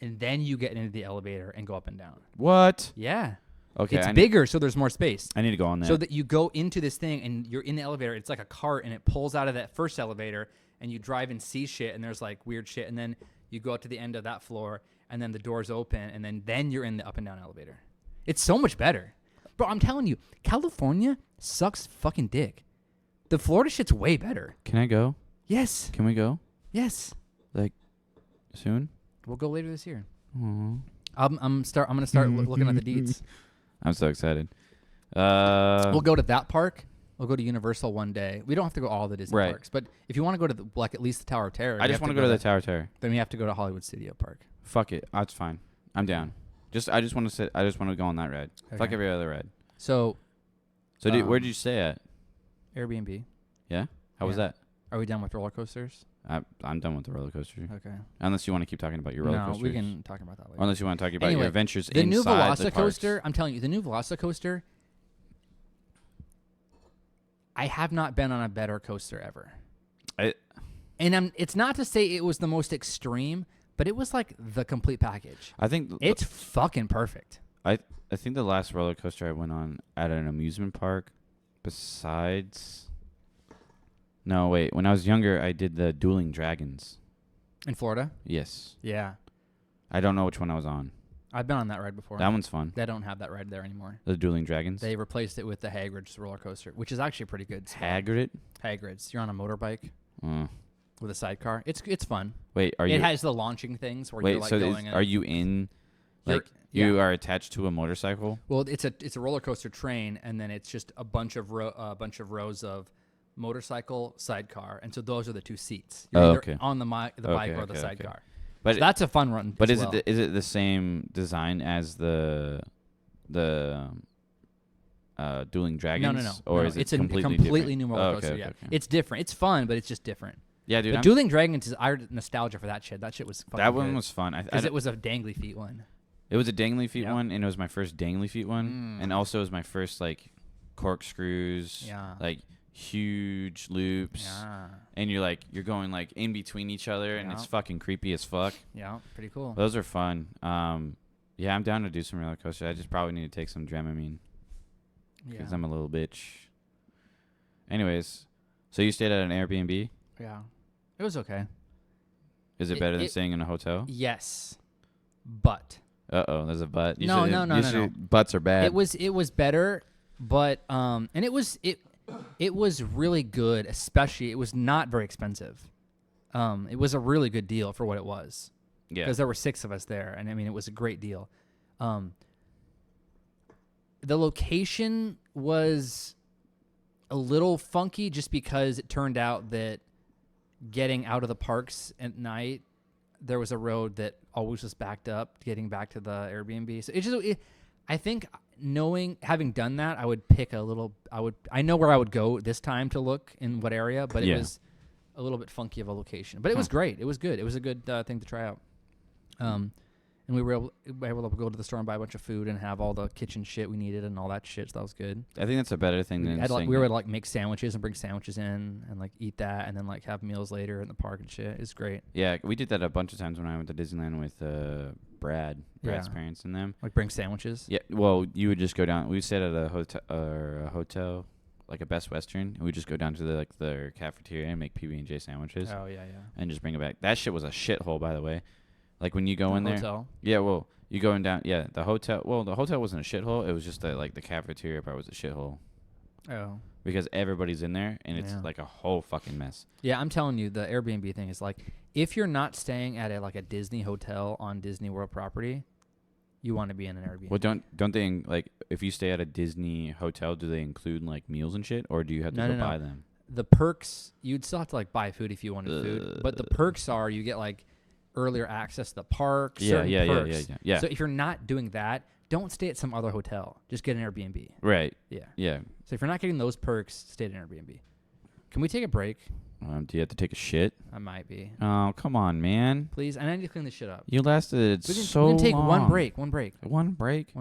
and then you get into the elevator and go up and down. What? Yeah. Okay. It's bigger, so there's more space. I need to go on that. So that you go into this thing, and you're in the elevator. It's like a cart, and it pulls out of that first elevator, and you drive and see shit, and there's like weird shit, and then you go up to the end of that floor, and then the doors open, and then you're in the up and down elevator. It's so much better. Bro, I'm telling you, California sucks fucking dick. The Florida shit's way better. Can I go? Yes. Can we go? Yes. Like soon? We'll go later this year. Aww. I'm gonna start looking at the deets. I'm so excited. We'll go to that park. We'll go to Universal one day. We don't have to go all the Disney parks, but if you want to go to at least the Tower of Terror, I just want to go to the Tower of Terror. Then we have to go to Hollywood Studio Park. Fuck it, that's fine. I'm down. I just want to go on that ride. Okay. Fuck every other ride. So where did you stay at? Airbnb. Yeah. How was that? Are we done with roller coasters? I'm done with the roller coaster. Okay. Unless you want to keep talking about your roller coasters. No, we can talk about that later. Or unless you want to talk about your adventures the inside new the parks. Velocicoaster. I'm telling you, the new Velocicoaster. I have not been on a better coaster ever. It's not to say it was the most extreme, but it was like the complete package. I think it's fucking perfect. I think the last roller coaster I went on at an amusement park, besides. No, wait. When I was younger, I did the Dueling Dragons. In Florida? Yes. Yeah. I don't know which one I was on. I've been on that ride before. That one's fun. They don't have that ride there anymore. The Dueling Dragons? They replaced it with the Hagrid's roller coaster, which is actually pretty good. Hagrid's. You're on a motorbike with a sidecar. It's fun. Wait, It has the launching things where you're like going in. Are you in... You are attached to a motorcycle? Well, it's a roller coaster train, and then it's just a bunch of rows of motorcycle, sidecar, and so those are the two seats. You're either on the bike or the sidecar. Okay. But so that's a fun run. But is it the same design as the Dueling Dragons? No. Or is it it's a completely new roller coaster. Okay. It's different. It's fun, but it's just different. Yeah, dude. But Dueling Dragons is our nostalgia for that shit. That shit was fucking That one good. was fun. Because it was a dangly feet one. It was a dangly feet one, and it was my first dangly feet one, and also it was my first corkscrews, huge loops, and you're going in between each other, and it's fucking creepy as fuck. Yeah, pretty cool. Those are fun. Yeah, I'm down to do some roller coasters. I just probably need to take some Dramamine because I'm a little bitch. Anyways, so you stayed at an Airbnb? Yeah, it was okay. Is it better than staying in a hotel? Yes, but. There's a but. No. Butts are bad. It was better, but and it was really good. Especially, it was not very expensive. It was a really good deal for what it was. Yeah. Because there were 6 of us there, and I mean, it was a great deal. The location was a little funky, just because it turned out that getting out of the parks at night, there was a road that always was backed up getting back to the Airbnb. So I think having done that, I would pick I know where I would go this time to look in what area, but it was a little bit funky of a location, but it was great. It was good. It was a good thing to try out. And we were able to go to the store and buy a bunch of food and have all the kitchen shit we needed and all that shit. So that was good. I think that's a better thing than we were able to make sandwiches and bring sandwiches in and eat that and then have meals later in the park and shit. It's great. Yeah, we did that a bunch of times when I went to Disneyland with Brad's parents and them. Bring sandwiches. Yeah, well, you would just go down. We stayed at a hotel, like a Best Western, and we just go down to the cafeteria and make PB&J sandwiches. Oh yeah. And just bring it back. That shit was a shithole, by the way. When you go in there. Hotel? Yeah, well, you going down. Yeah, the hotel. Well, the hotel wasn't a shithole. It was just that the cafeteria part was a shithole. Oh. because everybody's in there and it's Yeah. like a whole fucking mess. Yeah, I'm telling you, the Airbnb thing is like, if you're not staying at a Disney hotel on Disney World property, you want to be in an Airbnb. Well, don't they like if you stay at a Disney hotel, do they include like meals and shit, or do you have to No, go no, no. buy them? The perks, you'd still have to buy food if you wanted food, but the perks are you get earlier access to the park. Certain perks. Yeah. So if you're not doing that, don't stay at some other hotel. Just get an Airbnb. Right. Yeah. Yeah. So if you're not getting those perks, stay at an Airbnb. Can we take a break? Do you have to take a shit? I might be. Oh, come on, man. Please, I need to clean this shit up. You lasted We so can take long. one break. One break? One break.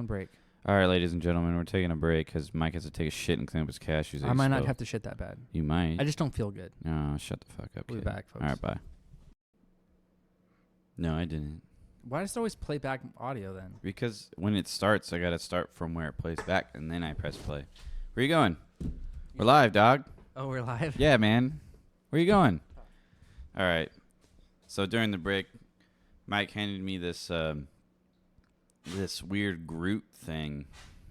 All right, ladies and gentlemen, we're taking a break because Mike has to take a shit and clean up his cashews. I might not have to shit that bad. You might. I just don't feel good. Oh, shut the fuck up, We'll be kid. back, folks. All right, bye. No, I didn't. Why does it always play back audio then? Because when it starts, I got to start from where it plays back, and then I press play. Where you going? We're live, dog. Oh, we're live? Yeah, man. Where you going? All right. So during the break, Mike handed me this this weird Groot thing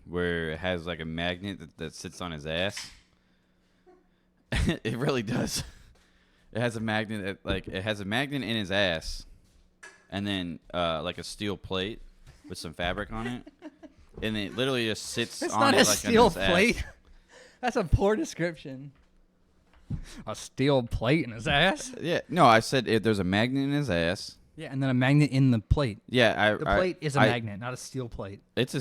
where it has like a magnet that sits on his ass. It really does. It has a magnet in his ass, and then like a steel plate with some fabric on it, and it literally just sits It's on not it a like steel on his plate. ass. That's a poor description. A steel plate in his ass? Yeah, no, I said there's a magnet in his ass. Yeah, and then a magnet in the plate. Yeah, The plate is a magnet, not a steel plate. It's a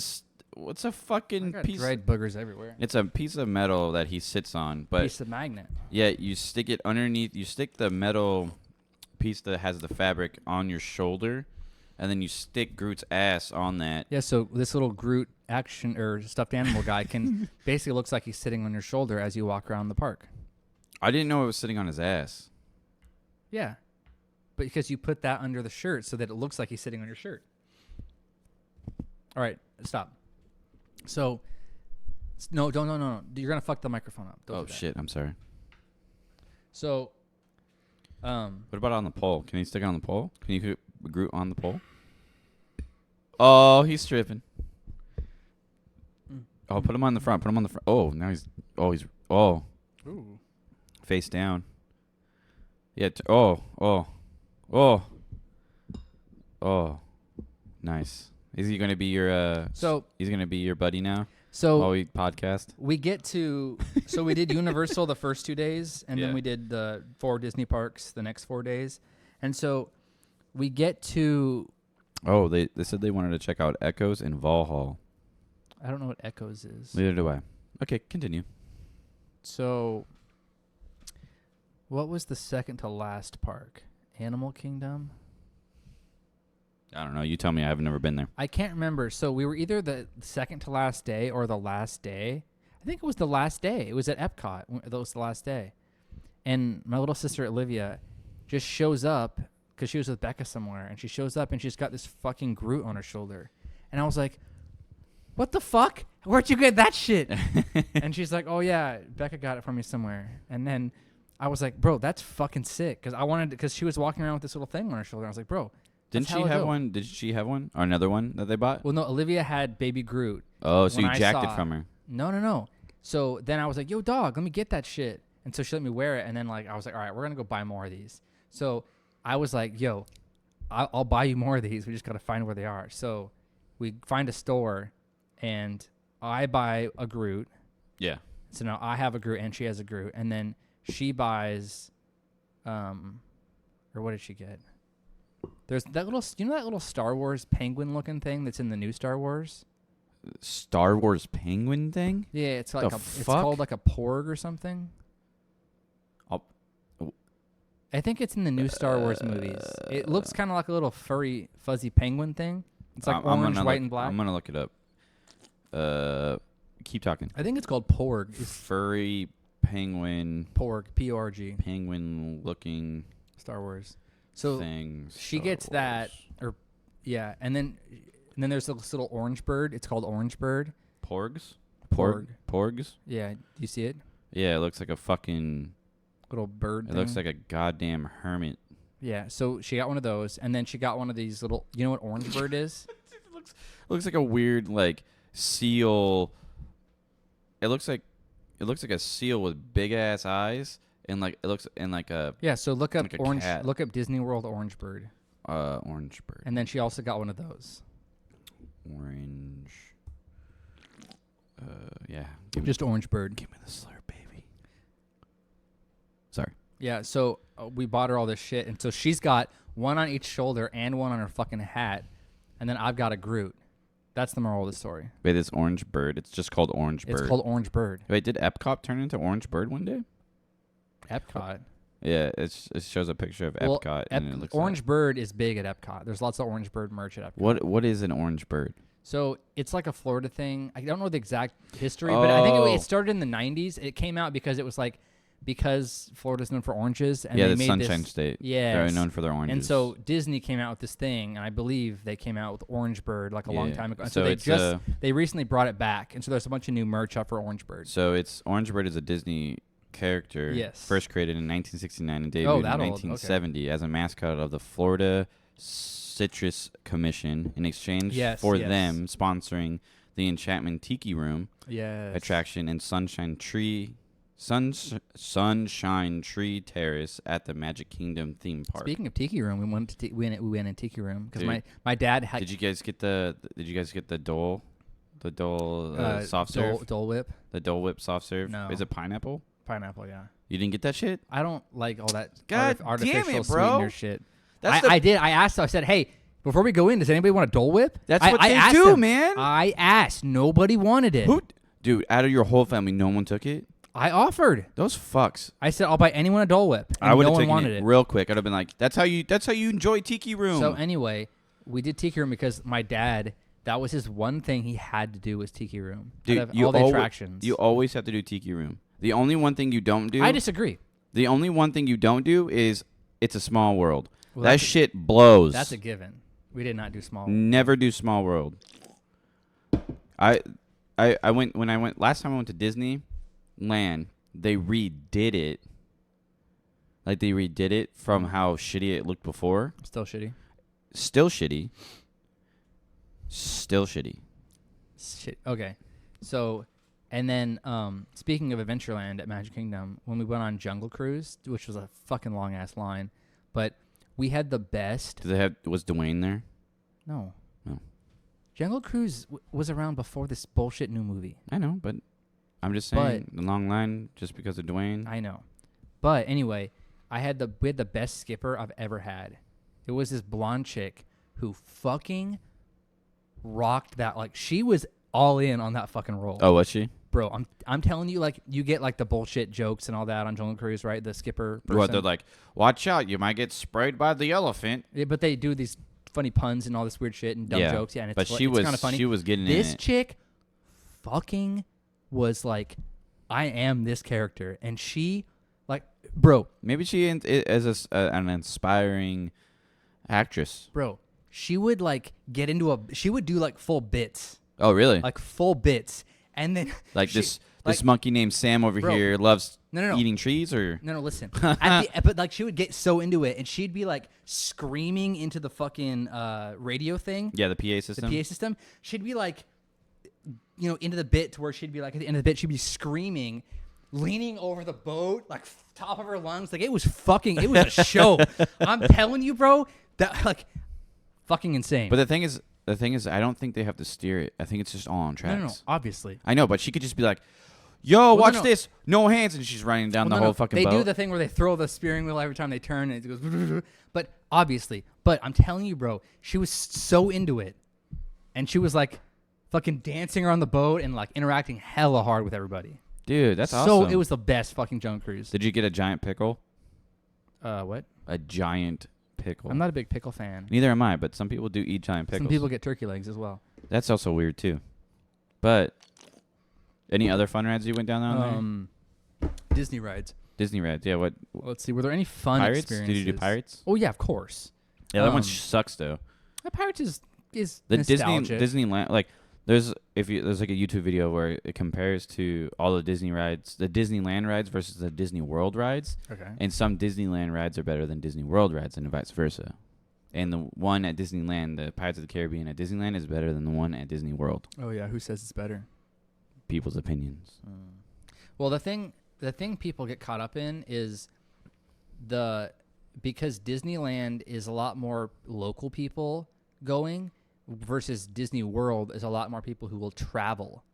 I fucking got piece. dried boogers everywhere. It's a piece of metal that he sits on, but Piece of magnet. yeah, you stick it underneath. You stick the metal piece that has the fabric on your shoulder, and then you stick Groot's ass on that. Yeah, so this little Groot action or stuffed animal guy can basically looks like he's sitting on your shoulder as you walk around the park. I didn't know it was sitting on his ass. Yeah. But because you put that under the shirt so that it looks like he's sitting on your shirt. All right, stop. So, no. You're going to fuck the microphone up. Don't Oh do that. shit! I'm sorry. So, What about on the pole? Can he stick it on the pole? Can you put Groot on the pole? Oh, he's tripping. Oh, put him on the front. Put him on the front. Oh, now he's. Ooh. Face down. Yeah. Nice. Is he gonna be your? He's gonna be your buddy now. So while we podcast. we get to. So we did Universal the first 2 days, and Yeah. then we did the 4 Disney parks the next 4 days, and so we get to. Oh, they said they wanted to check out Echoes and Valhalla. I don't know what Echoes is. Neither do I. Okay, continue. So, what was the second to last park? Animal Kingdom? I don't know. You tell me. I've never been there. I can't remember. So we were either the second to last day or the last day. I think it was the last day. It was at Epcot. That was the last day. And my little sister Olivia just shows up because she was with Becca somewhere, and she shows up and she's got this fucking Groot on her shoulder. And I was like, what the fuck? Where'd you get that shit? And she's like, oh, yeah, Becca got it for me somewhere. And then I was like, bro, that's fucking sick. Because she was walking around with this little thing on her shoulder. I was like, bro. Didn't she have one? Did she have one? Or another one that they bought? Well, no, Olivia had baby Groot. Oh, so when you I jacked saw it from her. No. So then I was like, yo, dog, let me get that shit. And so she let me wear it. And then I was like, all right, we're going to go buy more of these. So I was like, yo, I'll buy you more of these. We just got to find where they are. So we find a store, and I buy a Groot. Yeah. So now I have a Groot, and she has a Groot. And then she buys, or what did she get? There's that little, that little Star Wars penguin looking thing that's in the new Star Wars? Star Wars penguin thing? Yeah, it's like it's fuck? called like a porg or something. I think it's in the new Star Wars movies. It looks kind of like a little furry, fuzzy penguin thing. It's like orange, white, and black. I'm gonna look it up. Keep talking. I think it's called porg. It's Furry penguin. porg, P-O-R-G. Penguin looking Star Wars. So things. she gets that, and then there's this little orange bird. It's called Orange Bird. Porgs. Porg. Porgs. Yeah, do you see it? Yeah, it looks like a fucking. Little bird. It looks like a goddamn hermit. Yeah, so she got one of those, and then she got one of these little. You know what Orange Bird is? It looks like a weird like seal. It looks like it looks like a seal with big ass eyes, and like it looks and like a Yeah, so look up like a orange. cat. Look up Disney World orange bird, orange bird. and then she also got one of those. Orange. Yeah. Just orange bird. Give me the slur, baby. Sorry. Yeah, so we bought her all this shit, and so she's got one on each shoulder and one on her fucking hat, and then I've got a Groot. That's the moral of the story. Wait, this orange bird. It's just called orange bird. It's called orange bird. Wait, did Epcot turn into orange bird one day? Epcot. Yeah, it shows a picture of Well, Epcot, and it looks orange like, bird is big at Epcot. There's lots of orange bird merch at Epcot. What is an orange bird? So it's like a Florida thing. I don't know the exact history, but I think Oh. it started in the 90s. It came out because it was like because Florida's known for oranges, and Yeah, they the made Sunshine this, State. Yes. They're known for their oranges. And so Disney came out with this thing, and I believe they came out with Orange Bird like a long Yeah. time ago. And So so they it's, they recently brought it back, and so there's a bunch of new merch up for Orange Bird. So it's Orange Bird is a Disney character. Yes. First created in 1969 and debuted Oh, in that old. 1970 as a mascot of the Florida Citrus Commission in exchange Yes, for yes. them sponsoring the Enchantment Tiki Room Yes. attraction and Sunshine Tree Terrace at the Magic Kingdom theme park. Speaking of Tiki Room, we went to we went in Tiki Room because Dude. my dad had Did you guys get the Dole? The Dole soft serve? Dole Whip The Dole Whip soft serve? No. Is it pineapple? pineapple. Yeah, You didn't get that shit? I don't like all that God artificial damn it, bro. sweetener shit. That's I did. I asked. I said, "Hey, before we go in, does anybody want a Dole Whip?" That's I what they asked do, them. man. I asked. Nobody wanted it. Who? Dude, out of your whole family, no one took it? I offered. Those fucks. I said, "I'll buy anyone a Dole Whip." And I would no have one taken wanted it it. real quick. I'd have been like, that's how you enjoy Tiki Room. So anyway, we did Tiki Room because my dad. That was his one thing he had to do was Tiki Room. Dude, Out of all the attractions. You always have to do Tiki Room. The only one thing you don't do. I disagree. The only one thing you don't do is It's a Small World. Well, that that's shit blows. That's a given. We did not do small. Never do Small World. I went when I went last time I went to Disneyland. They redid it. Like they redid it from how shitty it looked before. Still shitty. Still shitty. Still shitty. Shit. Okay. So, and then speaking of Adventureland at Magic Kingdom, when we went on Jungle Cruise, which was a fucking long ass line, but we had the best. Was Dwayne there? No. No. Jungle Cruise was around before this bullshit new movie. I know, but I'm just saying the long line just because of Dwayne. I know. But anyway, we had the best skipper I've ever had. It was this blonde chick who fucking rocked that. Like, she was all in on that fucking role. Oh, was she? Bro, I'm telling you, like, you get like the bullshit jokes and all that on Jungle Cruise, right? The skipper person. What, they're like, watch out, you might get sprayed by the elephant. Yeah, but they do these funny puns and all this weird shit and dumb jokes. Yeah, and but it's she was kind of funny. She was getting This in it. chick fucking was like, I am this character. And she, like, bro. Maybe she is an inspiring actress. Bro, she would, like, get into she would do, like, full bits. Oh, really? Like, full bits. And then. Like she, this like, monkey named Sam over bro, here loves no. eating trees, or No, listen. But, like, she would get so into it, and she'd be, like, screaming into the fucking radio thing. yeah, the PA system. The PA system. She'd be, like, you know, into the bit to where she'd be, like, at the end of the bit, she'd be screaming, leaning over the boat, like, top of her lungs. Like, it was a show. I'm telling you, bro, that, like, fucking insane. But the thing is, I don't think they have to steer it. I think it's just all on tracks. No, obviously. I know, but she could just be like, "Yo, watch no. this, no hands," and she's running down the whole fucking They boat. do the thing where they throw the steering wheel every time they turn, and it goes. But obviously, I'm telling you, bro, she was so into it, and she was like, fucking dancing around the boat and like interacting hella hard with everybody. Dude, that's awesome. So it was the best fucking Jungle Cruise. Did you get a giant pickle? What? A giant pickle. I'm not a big pickle fan. Neither am I, but some people do eat giant pickles. Some people get turkey legs as well. That's also weird too. But any other fun rides you went down there? Disney rides. Disney rides. Yeah. What? Let's see. Were there any fun Pirates? experiences? Did you do Pirates? Oh yeah, of course. Yeah, that one sucks though. Pirates is The nostalgic. Disneyland, like there's like a YouTube video where it compares to all the Disney rides, the Disneyland rides versus the Disney World rides. Okay. And some Disneyland rides are better than Disney World rides, and vice versa. And the one at Disneyland, the Pirates of the Caribbean at Disneyland, is better than the one at Disney World. Oh yeah, who says it's better? People's opinions. Well, the thing people get caught up in is because Disneyland is a lot more local people going versus Disney World is a lot more people who will travel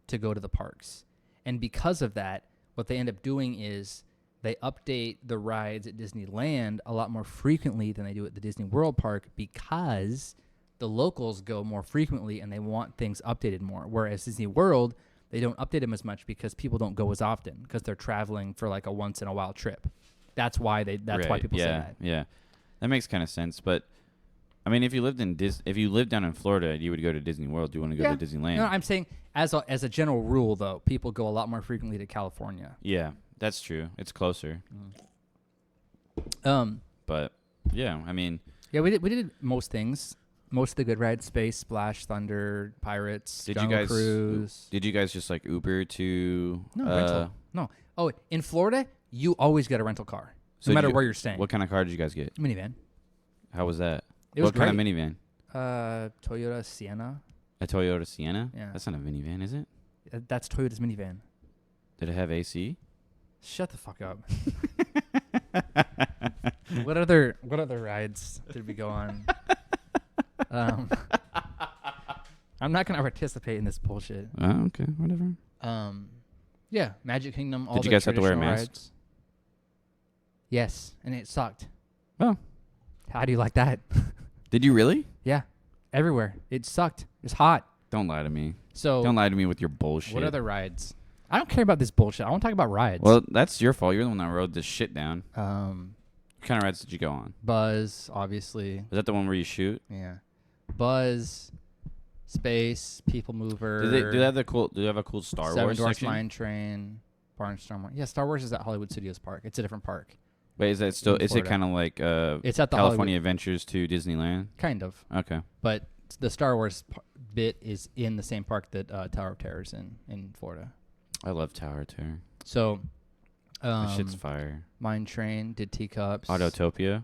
to go to the parks. And because of that, what they end up doing is they update the rides at Disneyland a lot more frequently than they do at the Disney World park because the locals go more frequently and they want things updated more. Whereas Disney World, they don't update them as much because people don't go as often because they're traveling for like a once in a while trip. That's why why people say that. Yeah, that makes kind of sense. But I mean, if you lived down in Florida, you would go to Disney World. Do you want to go to Disneyland? No, I'm saying as a general rule, though, people go a lot more frequently to California. Yeah, that's true. It's closer. But yeah, I mean, yeah, we did most things. Most of the good rides: Space, Splash, Thunder, Pirates, Jungle Cruise. Did you guys just like Uber to? No, rental. No. Oh, in Florida, you always get a rental car, no matter where you're staying. What kind of car did you guys get? Minivan. How was that? It was what kind of minivan? Toyota Sienna. A Toyota Sienna? Yeah. That's not a minivan, is it? That's Toyota's minivan. Did it have AC? Shut the fuck up. What other rides did we go on? I'm not gonna participate in this bullshit. Oh, okay, whatever. Yeah, Magic Kingdom. All did you guys have to wear a mask? Rides. Yes, and it sucked. Oh, how do you like that? Did you really? Yeah, everywhere. It sucked. It's hot. Don't lie to me. So don't lie to me with your bullshit. What other rides? I don't care about this bullshit. I want to talk about rides. Well, that's your fault. You're the one that wrote this shit down. What kind of rides did you go on? Buzz, obviously. Was that the one where you shoot? Yeah. Buzz, Space, People Mover. Do they have a cool Star Wars Seven Dwarfs section? Mine Train, Barnstormer. Yeah, Star Wars is at Hollywood Studios Park. It's a different park. Wait, is that still? Is it kind of like it's at the California Hollywood. Adventures to Disneyland? Kind of. Okay. But the Star Wars bit is in the same park that Tower of Terror is in Florida. I love Tower of Terror. So, that shit's fire. Mine Train, did Teacups. Autotopia.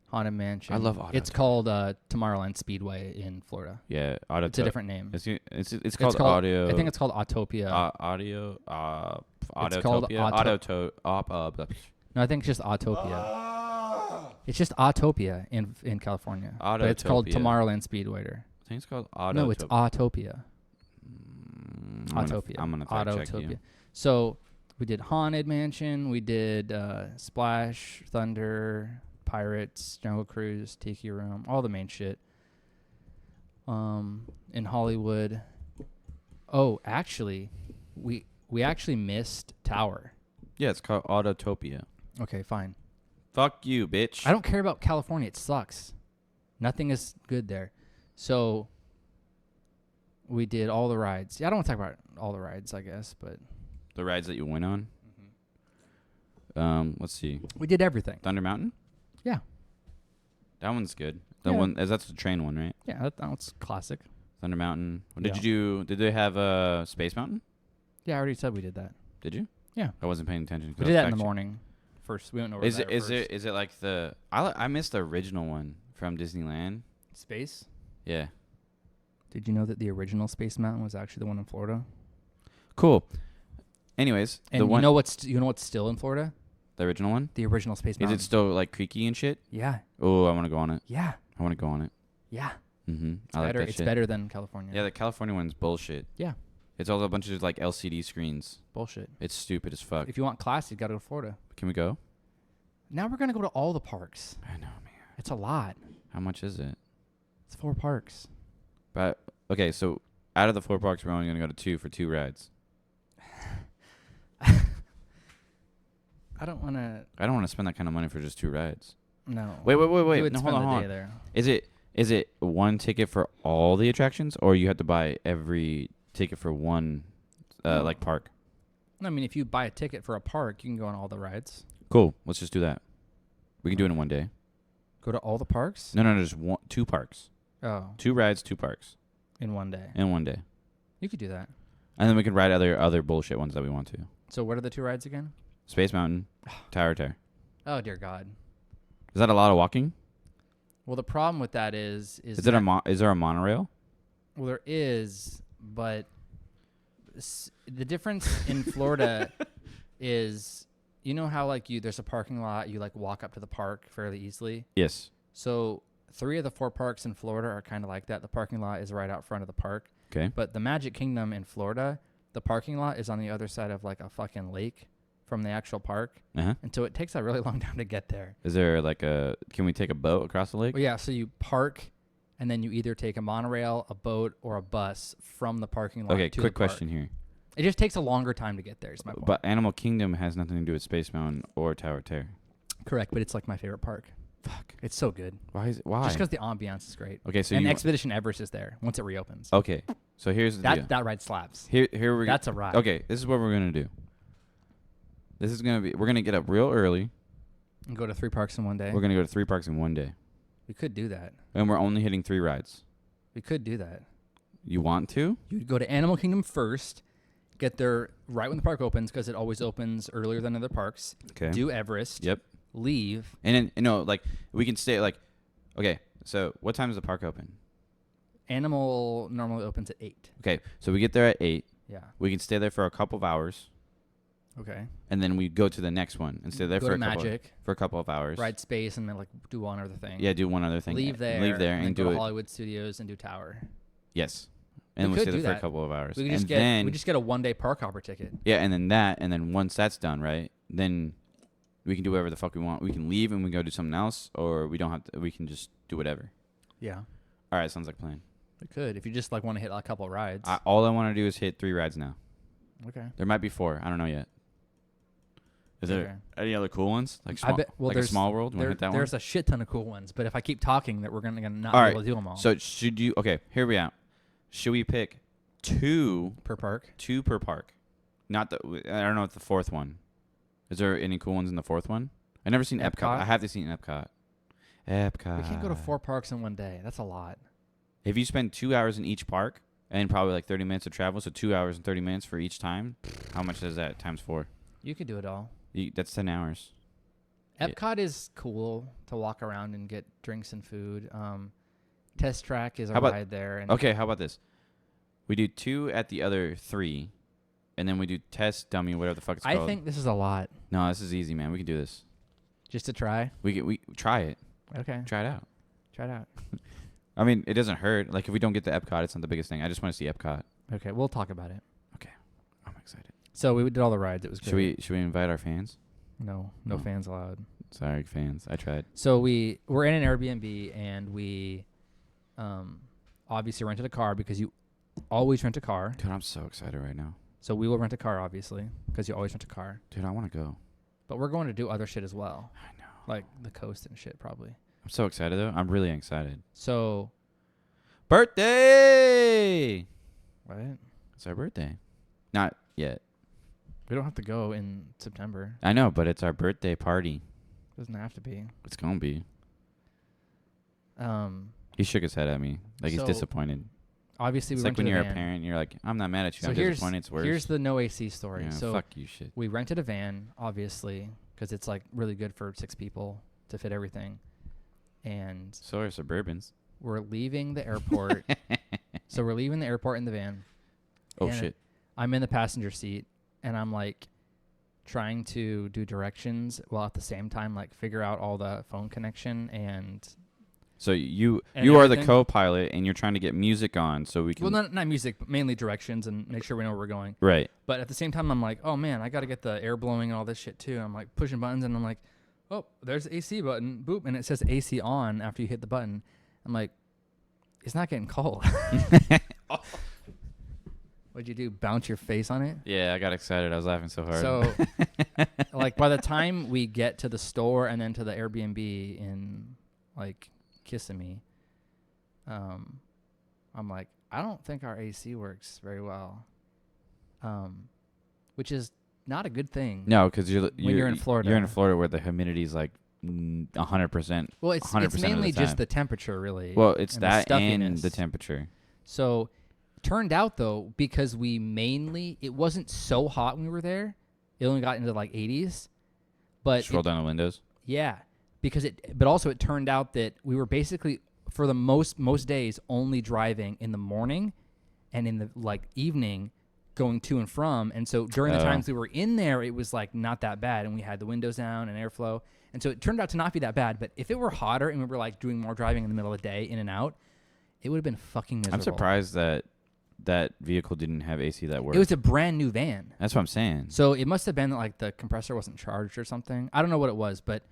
Haunted Mansion. I love Autotopia. It's called Tomorrowland Speedway in Florida. Yeah, Autotopia. It's a different name. It's called Audio. I think it's called Autopia. Audio. It's called Autotopia. No, I think it's just Autopia. It's just Autopia in California. But it's called Tomorrowland Speedway. I think it's called Autotopia. No, it's Autopia. Autotopia. I'm gonna fact check you. So we did Haunted Mansion. We did Splash, Thunder, Pirates, Jungle Cruise, Tiki Room, all the main shit. In Hollywood. Oh, actually, we actually missed Tower. Yeah, it's called Autotopia. Okay, fine. Fuck you, bitch. I don't care about California. It sucks. Nothing is good there. So we did all the rides. Yeah, I don't want to talk about all the rides, I guess, but the rides that you went on. Let's see. We did everything. Thunder Mountain. Yeah. That one's good. That's the train one, right? Yeah, that one's classic. Thunder Mountain. Did they have Space Mountain? Yeah, I already said we did that. Did you? Yeah. I wasn't paying attention. We did that in the morning. First, we went over. Is it like the? I missed the original one from Disneyland. Space. Yeah. Did you know that the original Space Mountain was actually the one in Florida? Cool. Anyways, and you know what's still in Florida? The original one. The original Space Mountain. Is it still like creaky and shit? Yeah. Oh, I want to go on it. Yeah. I want to go on it. Yeah. Mm-hmm. It's better than California. Yeah, the California one's bullshit. Yeah. It's all a bunch of like LCD screens. Bullshit. It's stupid as fuck. If you want class, you gotta go to Florida. Can we go? Now we're gonna go to all the parks. I know, man. It's a lot. How much is it? It's 4 parks. But okay, so out of the 4 parks, we're only gonna go to 2 for 2 rides. I don't want to spend that kind of money for just 2 rides. No. Wait. No, hold on. There. Is it one ticket for all the attractions, or you have to buy every ticket for one, like park? No, I mean, if you buy a ticket for a park, you can go on all the rides. Cool. Let's just do that. We can do it in one day. Go to all the parks? No, just 2 parks. Oh. 2 rides, 2 parks. In one day. In one day. You could do that. And then we can ride other bullshit ones that we want to. So what are the 2 rides again? Space Mountain, Tower of Terror. Oh, dear God. Is that a lot of walking? Well, the problem with that is is there a monorail? Well, there is, but the difference in Florida is, you know how like there's a parking lot, you like walk up to the park fairly easily. Yes. So 3 of the 4 parks in Florida are kind of like that. The parking lot is right out front of the park. Okay. But the Magic Kingdom in Florida, the parking lot is on the other side of like a fucking lake from the actual park. Uh-huh. And so it takes a really long time to get there. Is there like can we take a boat across the lake? Well, yeah, so you park and then you either take a monorail, a boat, or a bus from the parking lot Okay, to quick the park. question here. It just takes a longer time to get there, is my point. But Animal Kingdom has nothing to do with Space Mountain or Tower of Terror. Correct, but it's like my favorite park. Fuck. It's so good. Why? Just because the ambiance is great. Okay, so and Expedition Everest is there once it reopens. Okay, so here's the deal. That ride slaps. Here we go. That's a ride. Okay, this is what we're gonna do. We're gonna get up real early. And go to 3 parks in one day. We're gonna go to 3 parks in one day, We could do that. and we're only hitting 3 rides. We could do that. You want to? You'd go to Animal Kingdom first, get there right when the park opens because it always opens earlier than other parks. Okay. Do Everest. Yep. Leave. And then like we can stay like, okay. So what time does the park open? Animal normally opens at 8. Okay, so we get there at 8. Yeah. We can stay there for a couple of hours, Okay. and then we go to the next one and stay there Go for to Magic. a couple of hours. Ride Space and then like do one other thing. Yeah, do one other thing. Leave there. and then do go it. to Hollywood Studios and do Tower. Yes. And We we'll could stay do there for a that. couple of hours. We and just get a 1-day park hopper ticket. yeah, and then once that's done, right? Then we can do whatever the fuck we want. We can leave and we go do something else, or we don't have to. We can just do whatever. Yeah. All right, sounds like a plan. We could if you just like want to hit a couple of rides. All I want to do is hit 3 rides now. Okay. There might be 4. I don't know yet. Is there any other cool ones? Like small, like a Small World? Want to hit that one? There's a shit ton of cool ones, but if I keep talking, that we're gonna not All be right. able to do them all. So should you? Okay, here we are. Should we pick 2 per park. 2 per park? Not the. I don't know what the 4th one. Is there any cool ones in the 4th one? I never seen Epcot. I have to see Epcot. Epcot. We can't go to 4 parks in one day. That's a lot. If you spend 2 hours in each park and probably like 30 minutes of travel, so 2 hours and 30 minutes for each time, how much is that times 4? You could do it all. That's 10 hours. Epcot is cool to walk around and get drinks and food. Test Track is a ride there. And Okay, how about this? We do 2 at the other 3, and then we do Test Dummy, whatever the fuck it's called. I think this is a lot. No, this is easy, man. We can do this. Just to try? We try it. Okay. Try it out. Try it out. I mean, it doesn't hurt. Like, if we don't get the Epcot, it's not the biggest thing. I just want to see Epcot. Okay, we'll talk about it. Okay. I'm excited. So we did all the rides. It was great. Should we invite our fans? No No. fans allowed. Sorry, fans. I tried. So we're in an Airbnb and we obviously rented a car because you always rent a car. Dude, I'm so excited right now. So we will rent a car obviously because you always rent a car. Dude, I want to go. But we're going to do other shit as well. I know. Like the coast and shit probably. I'm so excited, though. I'm really excited. So Birthday! what? It's our birthday. Not yet. We don't have to go in September. I know, but it's our birthday party. Doesn't have to be. It's going to be. He shook his head at me. Like, he's So, disappointed. Obviously, It's we like when rented you're a a van. parent, and you're like, I'm not mad at you. So I'm disappointed. It's worse. here's the no AC story. Yeah, So fuck you, shit. we rented a van, obviously, because it's like really good for 6 people to fit everything. And So are Suburbans. we're leaving the airport. So we're leaving the airport in the van. Oh, and shit. I'm in the passenger seat, and I'm like trying to do directions while at the same time like figure out all the phone connection and So you and are the everything. co-pilot, and you're trying to get music on so we can... well, not music, but mainly directions and make sure we know where we're going. Right. But at the same time, I'm like, oh man, I got to get the air blowing and all this shit too. And I'm like pushing buttons, and I'm like, oh, there's the AC button, boop, and it says AC on after you hit the button. I'm like, it's not getting cold. What'd you do? Bounce your face on it? Yeah, I got excited. I was laughing so hard. So, like, by the time we get to the store and then to the Airbnb in, like, Kissimmee, I'm like, I don't think our AC works very well, which is not a good thing. No, because you're in Florida. You're in Florida where the humidity is like 100%. Well, it's 100% mainly of the just time. the temperature, really. Well, it's and the that and stuffiness. the temperature. So, turned out, though, because it wasn't so hot when we were there. It only got into, like, 80s. But Just roll down the windows. yeah, but also it turned out that we were basically, for the most days, only driving in the morning and in the, like, evening going to and from. And so during the times we were in there, it was like not that bad. And we had the windows down and airflow. And so it turned out to not be that bad. But if it were hotter and we were like doing more driving in the middle of the day, in and out, it would have been fucking miserable. I'm surprised that vehicle didn't have AC that worked. It was a brand new van. That's what I'm saying. So it must have been that like the compressor wasn't charged or something. I don't know what it was, but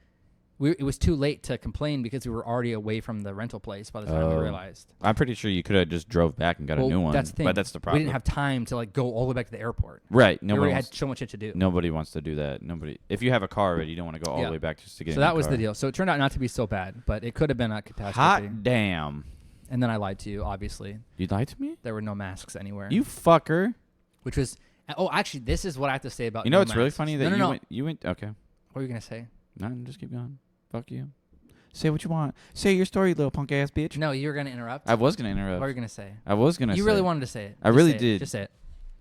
it was too late to complain because we were already away from the rental place by the time we realized. I'm pretty sure you could have just drove back and got a new one. That's the thing. But that's the problem. We didn't have time to like go all the way back to the airport. Right. We already had so much shit to do. Nobody wants to do that. If you have a car already, you don't want to go all the way back just to get. So that was the deal. So it turned out not to be so bad, but it could have been a catastrophe. Hot damn. And then I lied to you, obviously. You lied to me? There were no masks anywhere. You fucker. Which was... Oh, actually, this is what I have to say about You know, it's really funny that no. You went... Okay. What were you going to say? No, just keep going. Fuck you. Say what you want. Say your story, little punk ass bitch. No, you were going to interrupt. I was going to interrupt. What were you going to say? I was going to say. You really wanted to say it. I really did. Just say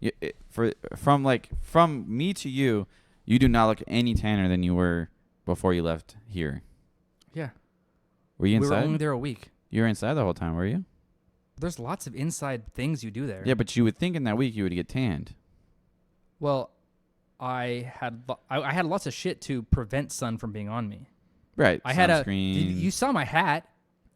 it. From me to you, you do not look any tanner than you were before you left here. Yeah. Were you inside? We were only there a week. You were inside the whole time, were you? There's lots of inside things you do there. Yeah, but you would think in that week you would get tanned. Well, I had lots of shit to prevent sun from being on me. Right. I had sunscreen. You saw my hat.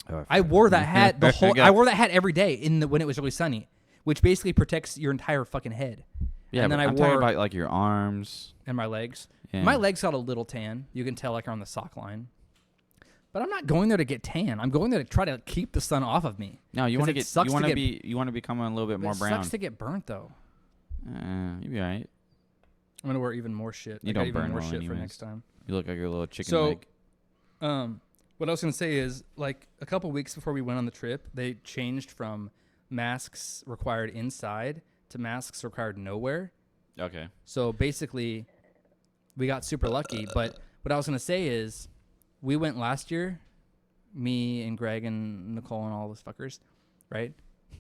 Oh, I wore that hat I wore that hat every day when it was really sunny, which basically protects your entire fucking head. Yeah, and then I'm talking about like your arms and my legs. Yeah. My legs got a little tan. You can tell like on the sock line. But I'm not going there to get tan. I'm going there to try to keep the sun off of me. No, you want to become a little bit more brown. It sucks to get burnt though. You'll be all right. I'm gonna wear even more shit. You don't burn even more well shit anyways. for next time. You look like your little chicken leg. What I was gonna say is like a couple weeks before we went on the trip, they changed from masks required inside to masks required nowhere. Okay. So basically, we got super lucky. But what I was gonna say is, we went last year, me and Greg and Nicole and all those fuckers, right?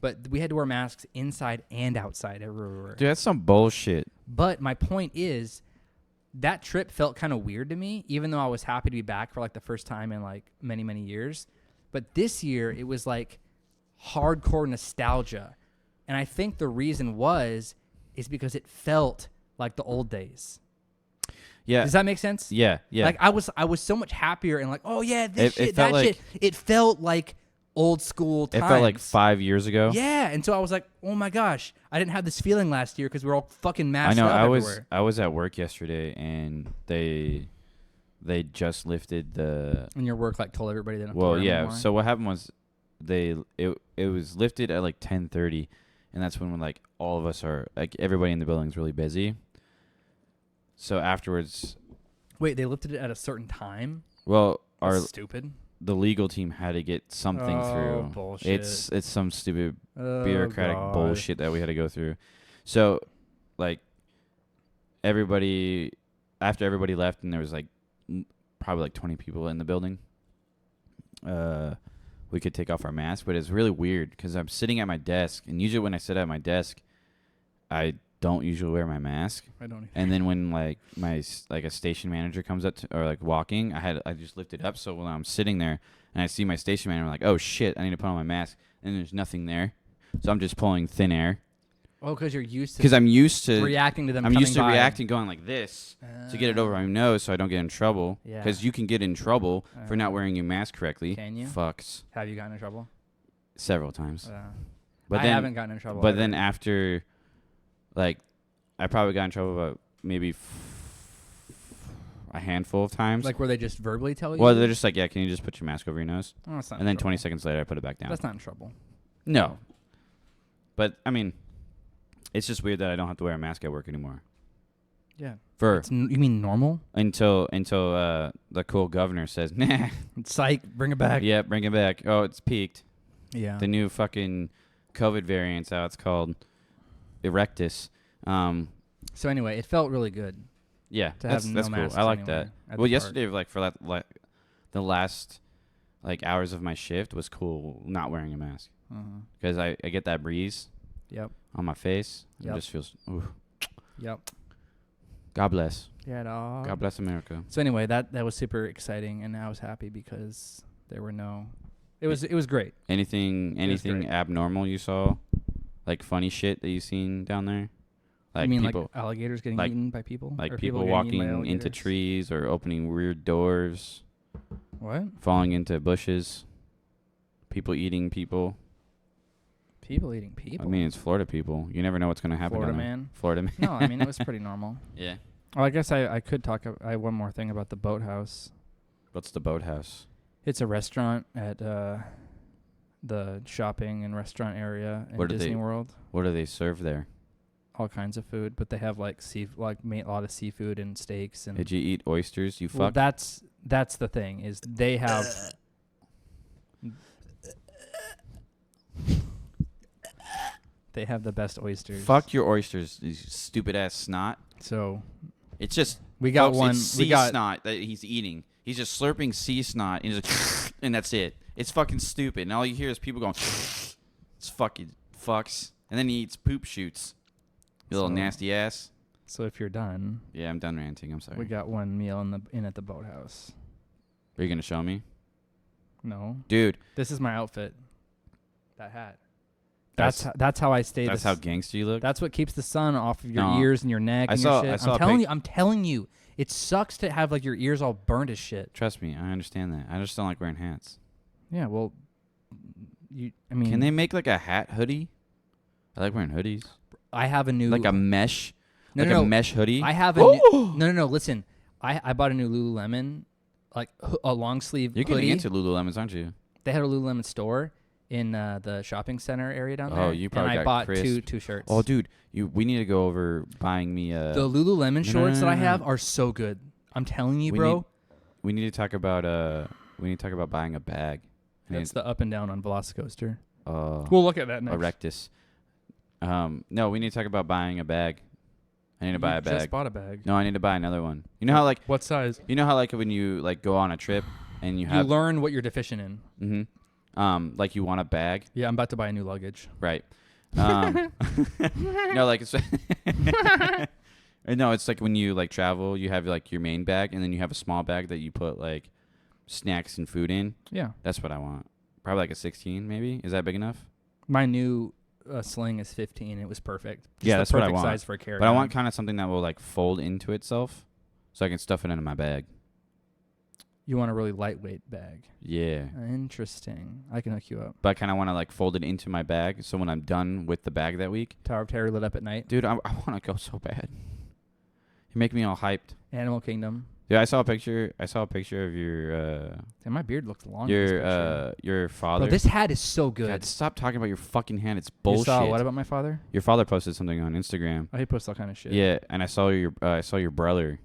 But we had to wear masks inside and outside everywhere. Dude, that's some bullshit. But my point is, that trip felt kind of weird to me, even though I was happy to be back for like the first time in like many, many years. But this year, it was like hardcore nostalgia. And I think the reason is because it felt like the old days. Yeah. Does that make sense? Yeah, yeah. Like I was so much happier and like, oh yeah, this shit, that shit. It felt like old school times. It felt like 5 years ago. Yeah, and so I was like, oh my gosh, I didn't have this feeling last year because we were all fucking masked up everywhere. I was at work yesterday and they just lifted the. And your work like told everybody they don't. Well, yeah. Anymore. So what happened was it was lifted at like 10:30, and that's when like all of us are like everybody in the building is really busy. So afterwards. Wait, they lifted it at a certain time? Well, That's stupid. The legal team had to get something through. Bullshit. It's some stupid bureaucratic bullshit that we had to go through. So, like, after everybody left, and there was like probably like 20 people in the building. We could take off our masks, but it's really weird because I'm sitting at my desk, and usually when I sit at my desk, I don't usually wear my mask. I don't either. And then when like a station manager comes up or like walking, I just lift it up so when I'm sitting there and I see my station manager, I'm like, oh shit, I need to put on my mask, and there's nothing there, so I'm just pulling thin air. Oh, because you're used to. Because I'm used to reacting to them. I'm used to reacting, going like this to get it over my nose, so I don't get in trouble. Yeah. Because you can get in trouble for not wearing your mask correctly. Can you? Fucks. Have you gotten in trouble? Several times. I haven't gotten in trouble. But then after, like, I probably got in trouble about maybe a handful of times. Like where they just verbally tell you? Well, they're just like, yeah, can you just put your mask over your nose? Oh, that's not. And then 20 seconds later, I put it back down. That's not in trouble. No. But, I mean, it's just weird that I don't have to wear a mask at work anymore. Yeah. You mean normal? Until the cool governor says, nah. Psych, bring it back. Yeah, bring it back. Oh, it's peaked. Yeah. The new fucking COVID variant's how it's called. Erectus. So anyway, it felt really good. Yeah, that's cool. I like that. Well, yesterday, like for the last like hours of my shift was cool not wearing a mask because I get that breeze. Yep. On my face. Yep. It just feels. Ooh. Yep. God bless. Yeah, dog. God bless America. So anyway, that was super exciting, and I was happy because there were no. It was great. Anything abnormal you saw, like funny shit that you seen down there? You mean people, like alligators getting like- eaten by people? like Or people getting eaten by walking into alligators? trees or opening weird doors, What? falling into bushes, people eating people. People eating people? I mean, it's Florida people. You never know what's going to happen. Florida down there. man? Florida man. No, I mean, it was pretty normal. Yeah. Well, I guess I could talk. I have one more thing about the boathouse. What's the boathouse? It's a restaurant at the shopping and restaurant area in What do Disney they- World. What do they serve there? All kinds of food, but they have like a lot of seafood and steaks and. Did you eat oysters? You Well, fuck. that's the thing is they have. They have the best oysters. Fuck your oysters, you stupid ass snot. So It's just we got folks, one. It's sea We got snot that he's eating. He's just slurping sea snot and, he's like, and that's it. It's fucking stupid. And all you hear is people going, it's fucking fucks. And then he eats poop shoots. You little So- nasty ass. So if you're done, Yeah, I'm done ranting. I'm sorry. we got one meal in at the boathouse. Are you gonna show me, No, dude? this is my outfit. That hat. That's- That's how I stay. That's how gangster you look. That's what keeps the sun off of your No. ears and your neck I and saw- your I shit. saw a I'm telling you, it sucks to have like your ears all burned as shit. Trust me, I understand that. I just don't like wearing hats. Yeah, well, I mean, Can they make like a hat hoodie? I like wearing hoodies. I have a new Like a mesh, No, like no, a no. mesh hoodie. I have a new, no. Listen, I bought a new Lululemon, like a long sleeve You're hoodie. getting into Lululemons, aren't you? They had a Lululemon store in the shopping center area down there. Oh, you probably and I got bought crisp. two shirts. Oh, dude, we need to go over buying me a. The Lululemon no, shorts that I no. have are so good. I'm telling you, We bro. we need to talk about buying a bag. That's the up and down on Velocicoaster. We'll We'll look at that next. Erectus. No, we need to talk about buying a bag. I need to buy a Just bag. bought a bag. No, I need to buy another one. You know how like What size? when you like go on a trip and you You have learn what you're deficient in. like you want a bag, Yeah, I'm about to buy a new luggage. right? No, like it's no, it's like when you like travel, you have like your main bag and then you have a small bag that you put like snacks and food in. Yeah. That's what I want. Probably like a 16, maybe. Is that big enough? My new sling is 15. It was perfect. Just Yeah, the that's what I perfect want. size for a carry. But I want kind of something that will like fold into itself, so I can stuff it into my bag. You want a really lightweight bag. Yeah. Interesting. I can hook you up. But I kind of want to like fold it into my bag, so when I'm done with the bag that week, Tower of Terror lit up at night. dude, I want to go so bad. You make me all hyped. Animal Kingdom. Dude, I saw a picture of your And my beard looks long. in this picture. your father. Bro, this hat is so good. God, stop talking about your fucking hand. It's You bullshit. saw what about my father? Your father posted something on Instagram. Oh, he posts all kind of shit. Yeah, and I saw your brother.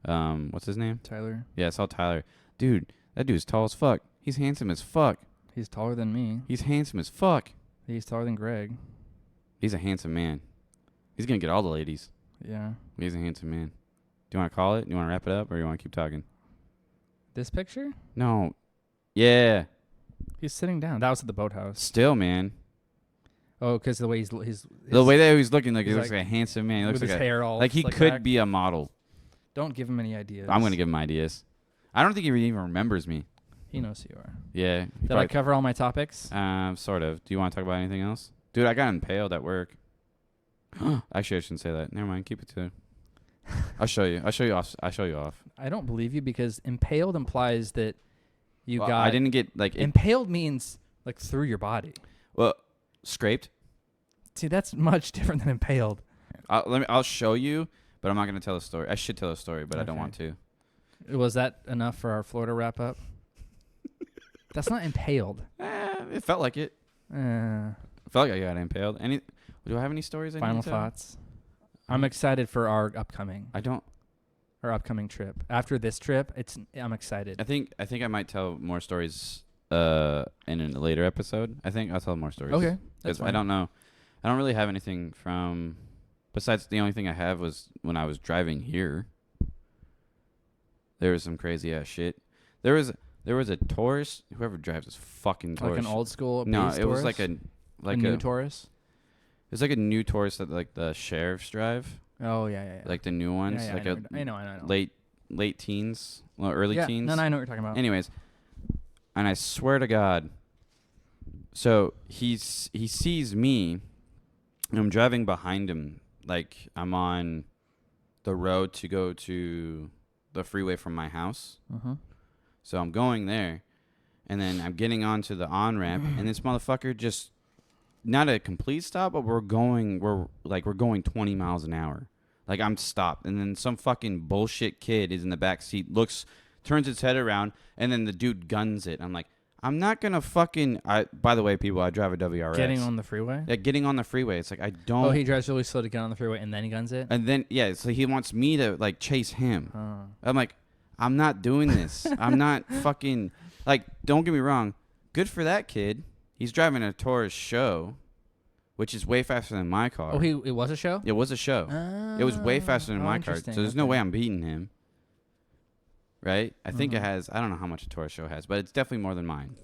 What's his name? Tyler. Yeah, I saw Tyler. Dude, that dude's tall as fuck. He's handsome as fuck. He's taller than me. He's handsome as fuck. He's taller than Greg. He's a handsome man. He's gonna get all the ladies. Yeah. He's a handsome man. Do you want to call it? You want to wrap it up, or you want to keep talking? This picture? No. Yeah. He's sitting down. That was at the boathouse. Still, man. Oh, because the way he's The way that he's looking, like he he's looks like a handsome man. He looks with like his hair all like he slicked could back. be a model. Don't give him any ideas. I'm gonna give him ideas. I don't think he even remembers me. He knows who you are. Yeah. Did I cover all my topics? Sort of. Do you want to talk about anything else? Dude, I got impaled at work. Actually, I shouldn't say that. Never mind. Keep it to. I'll show you. I'll show you off. I don't believe you because impaled implies that you Well, got. I didn't get like. Impaled means like through your body. Well, scraped. See, that's much different than impaled. I'll show you, but I'm not gonna tell a story. I should tell a story, but I don't Okay. want to. Was that enough for our Florida wrap up? That's not impaled. It felt like it. Uh, It felt like I got impaled. Do I have any stories? final thoughts. I'm excited for our upcoming trip. After this trip, I'm excited. I think I might tell more stories in a later episode. I think I'll tell more stories. Okay, that's 'Cause I fine. don't know. I don't really have anything from. Besides, the only thing I have was when I was driving here. There was some crazy ass shit. There was a Taurus. Whoever drives this fucking Taurus. Like an old school. No, base it was Taurus? like a new Taurus. It was like a new Taurus that like the sheriffs drive, Oh yeah. like the new ones, Yeah, like I know. late teens, well, early yeah, teens. No, I know what you're talking about. Anyways, and I swear to God, so he sees me, and I'm driving behind him like I'm on the road to go to the freeway from my house. So I'm going there, and then I'm getting onto the on-ramp, and this motherfucker just, not a complete stop, but we're going 20 miles an hour. Like, I'm stopped, and then some fucking bullshit kid is in the back seat, turns his head around, and then the dude guns it. I'm like, I'm not gonna fucking. By the way, people, I drive a WRX. Getting on the freeway? Yeah, getting on the freeway. It's like, I don't. Oh, he drives really slow to get on the freeway, and then he guns it? And then, yeah, so he wants me to, like, chase him. I'm like, I'm not doing this. I'm not fucking, like, don't get me wrong. Good for that kid. He's driving a Taurus show, which is way faster than my car. Oh, it was a show? It was a show. It was way faster than my car. So there's no way I'm beating him. Right? I think it has, I don't know how much a Taurus show has, but it's definitely more than mine.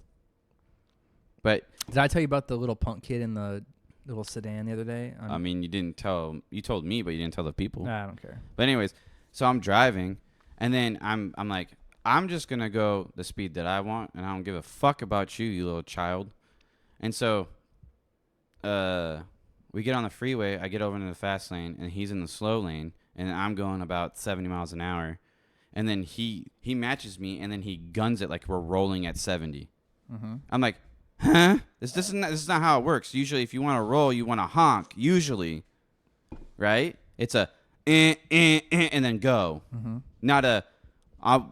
But did I tell you about the little punk kid in the little sedan the other day? I mean, you told me, but you didn't tell the people. Nah, I don't care. But anyways, so I'm driving, and then I'm like, I'm just going to go the speed that I want, and I don't give a fuck about you, you little child. And so we get on the freeway, I get over into the fast lane, and he's in the slow lane, and I'm going about 70 miles an hour. And then he matches me, and then he guns it like we're rolling at 70. I'm like, huh? This is not how it works. Usually, if you want to roll, you want to honk. Usually, right? It's a and then go. Not a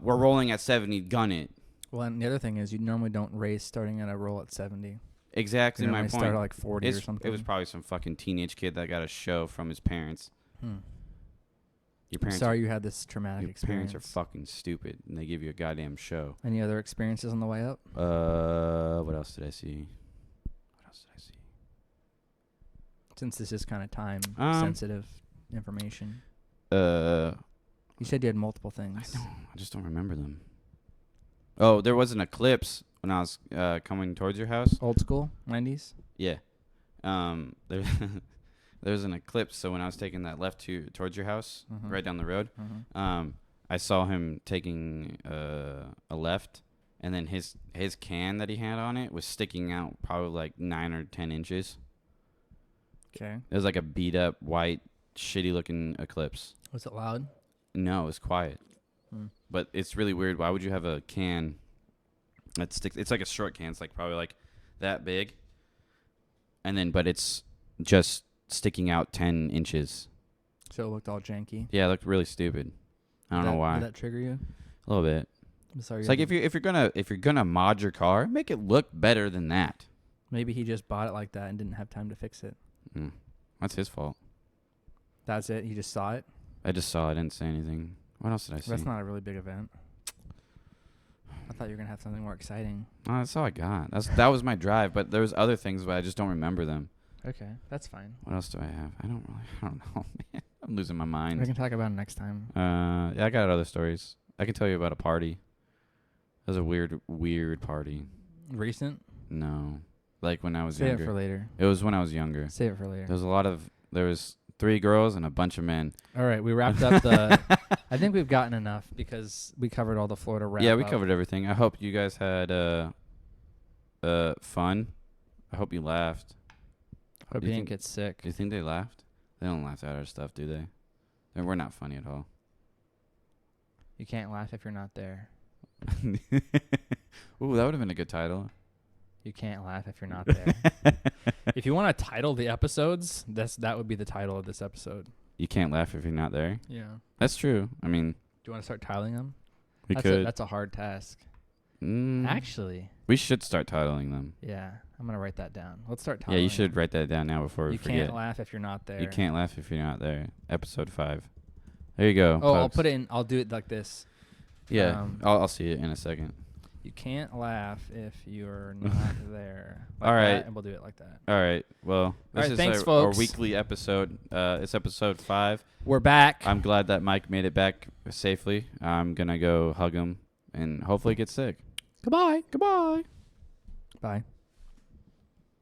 we're rolling at 70, gun it. Well, and the other thing is, you normally don't race starting at a roll at 70. Exactly my point. Start at like 40 or something. It was probably some fucking teenage kid that got a show from his parents. Your parents. Sorry you had this traumatic experience. Your parents are fucking stupid, and they give you a goddamn show. Any other experiences on the way up? What else did I see? Since this is kind of time sensitive information. You said you had multiple things. I know. I just don't remember them. Oh, there was an eclipse when I was coming towards your house. Old school, 90s. Yeah. There was an eclipse, so when I was taking that left towards your house, right down the road, I saw him taking a left, and then his can that he had on it was sticking out probably like 9 or 10 inches. Okay. It was like a beat up, white, shitty looking eclipse. Was it loud? No, it was quiet. But it's really weird. Why would you have a can that sticks? It's like a short can. It's like probably like that big. And then, but it's just sticking out 10 inches. So it looked all janky. Yeah, it looked really stupid. I don't know why. Did that trigger you? A little bit. I'm sorry. It's like if you're gonna mod your car, make it look better than that. Maybe he just bought it like that and didn't have time to fix it. That's his fault. That's it? He just saw it? I just saw it. I didn't say anything. What else did I see? That's not a really big event. I thought you were going to have something more exciting. Oh, that's all I got. That was my drive, but there was other things, but I just don't remember them. Okay, that's fine. What else do I have? I don't know, man. I'm losing my mind. We can talk about it next time. Yeah, I got other stories. I can tell you about a party. It was a weird party. Recent? No. Like when I was younger. younger. Save it for later. It was when I was younger. Save it for later. There was 3 girls and a bunch of men. All right, we wrapped up the... I think we've gotten enough because we covered all the Florida wrap. Yeah, we covered everything. I hope you guys had fun. I hope you laughed. Hope you didn't get sick. Do you think they laughed? They don't laugh at our stuff, do they? We're not funny at all. You can't laugh if you're not there. Ooh, that would have been a good title. You can't laugh if you're not there. If you want to title the episodes, that would be the title of this episode. You can't laugh if you're not there? Yeah. That's true. I mean... Do you want to start titling them? We could. That's a hard task. Actually. We should start titling them. Yeah. I'm going to write that down. Let's start titling Yeah, you should write that down now before we forget. You can't laugh if you're not there. You can't laugh if you're not there. Episode 5. There you go. Oh, folks. I'll put it in. I'll do it like this. Yeah. I'll see it in a second. You can't laugh if you're not there. Like all right. That, and we'll do it like that. All right. Well, this right, is thanks, our folks. weekly episode. It's episode 5. We're back. I'm glad that Mike made it back safely. I'm going to go hug him and hopefully get sick. Goodbye. Goodbye. Bye.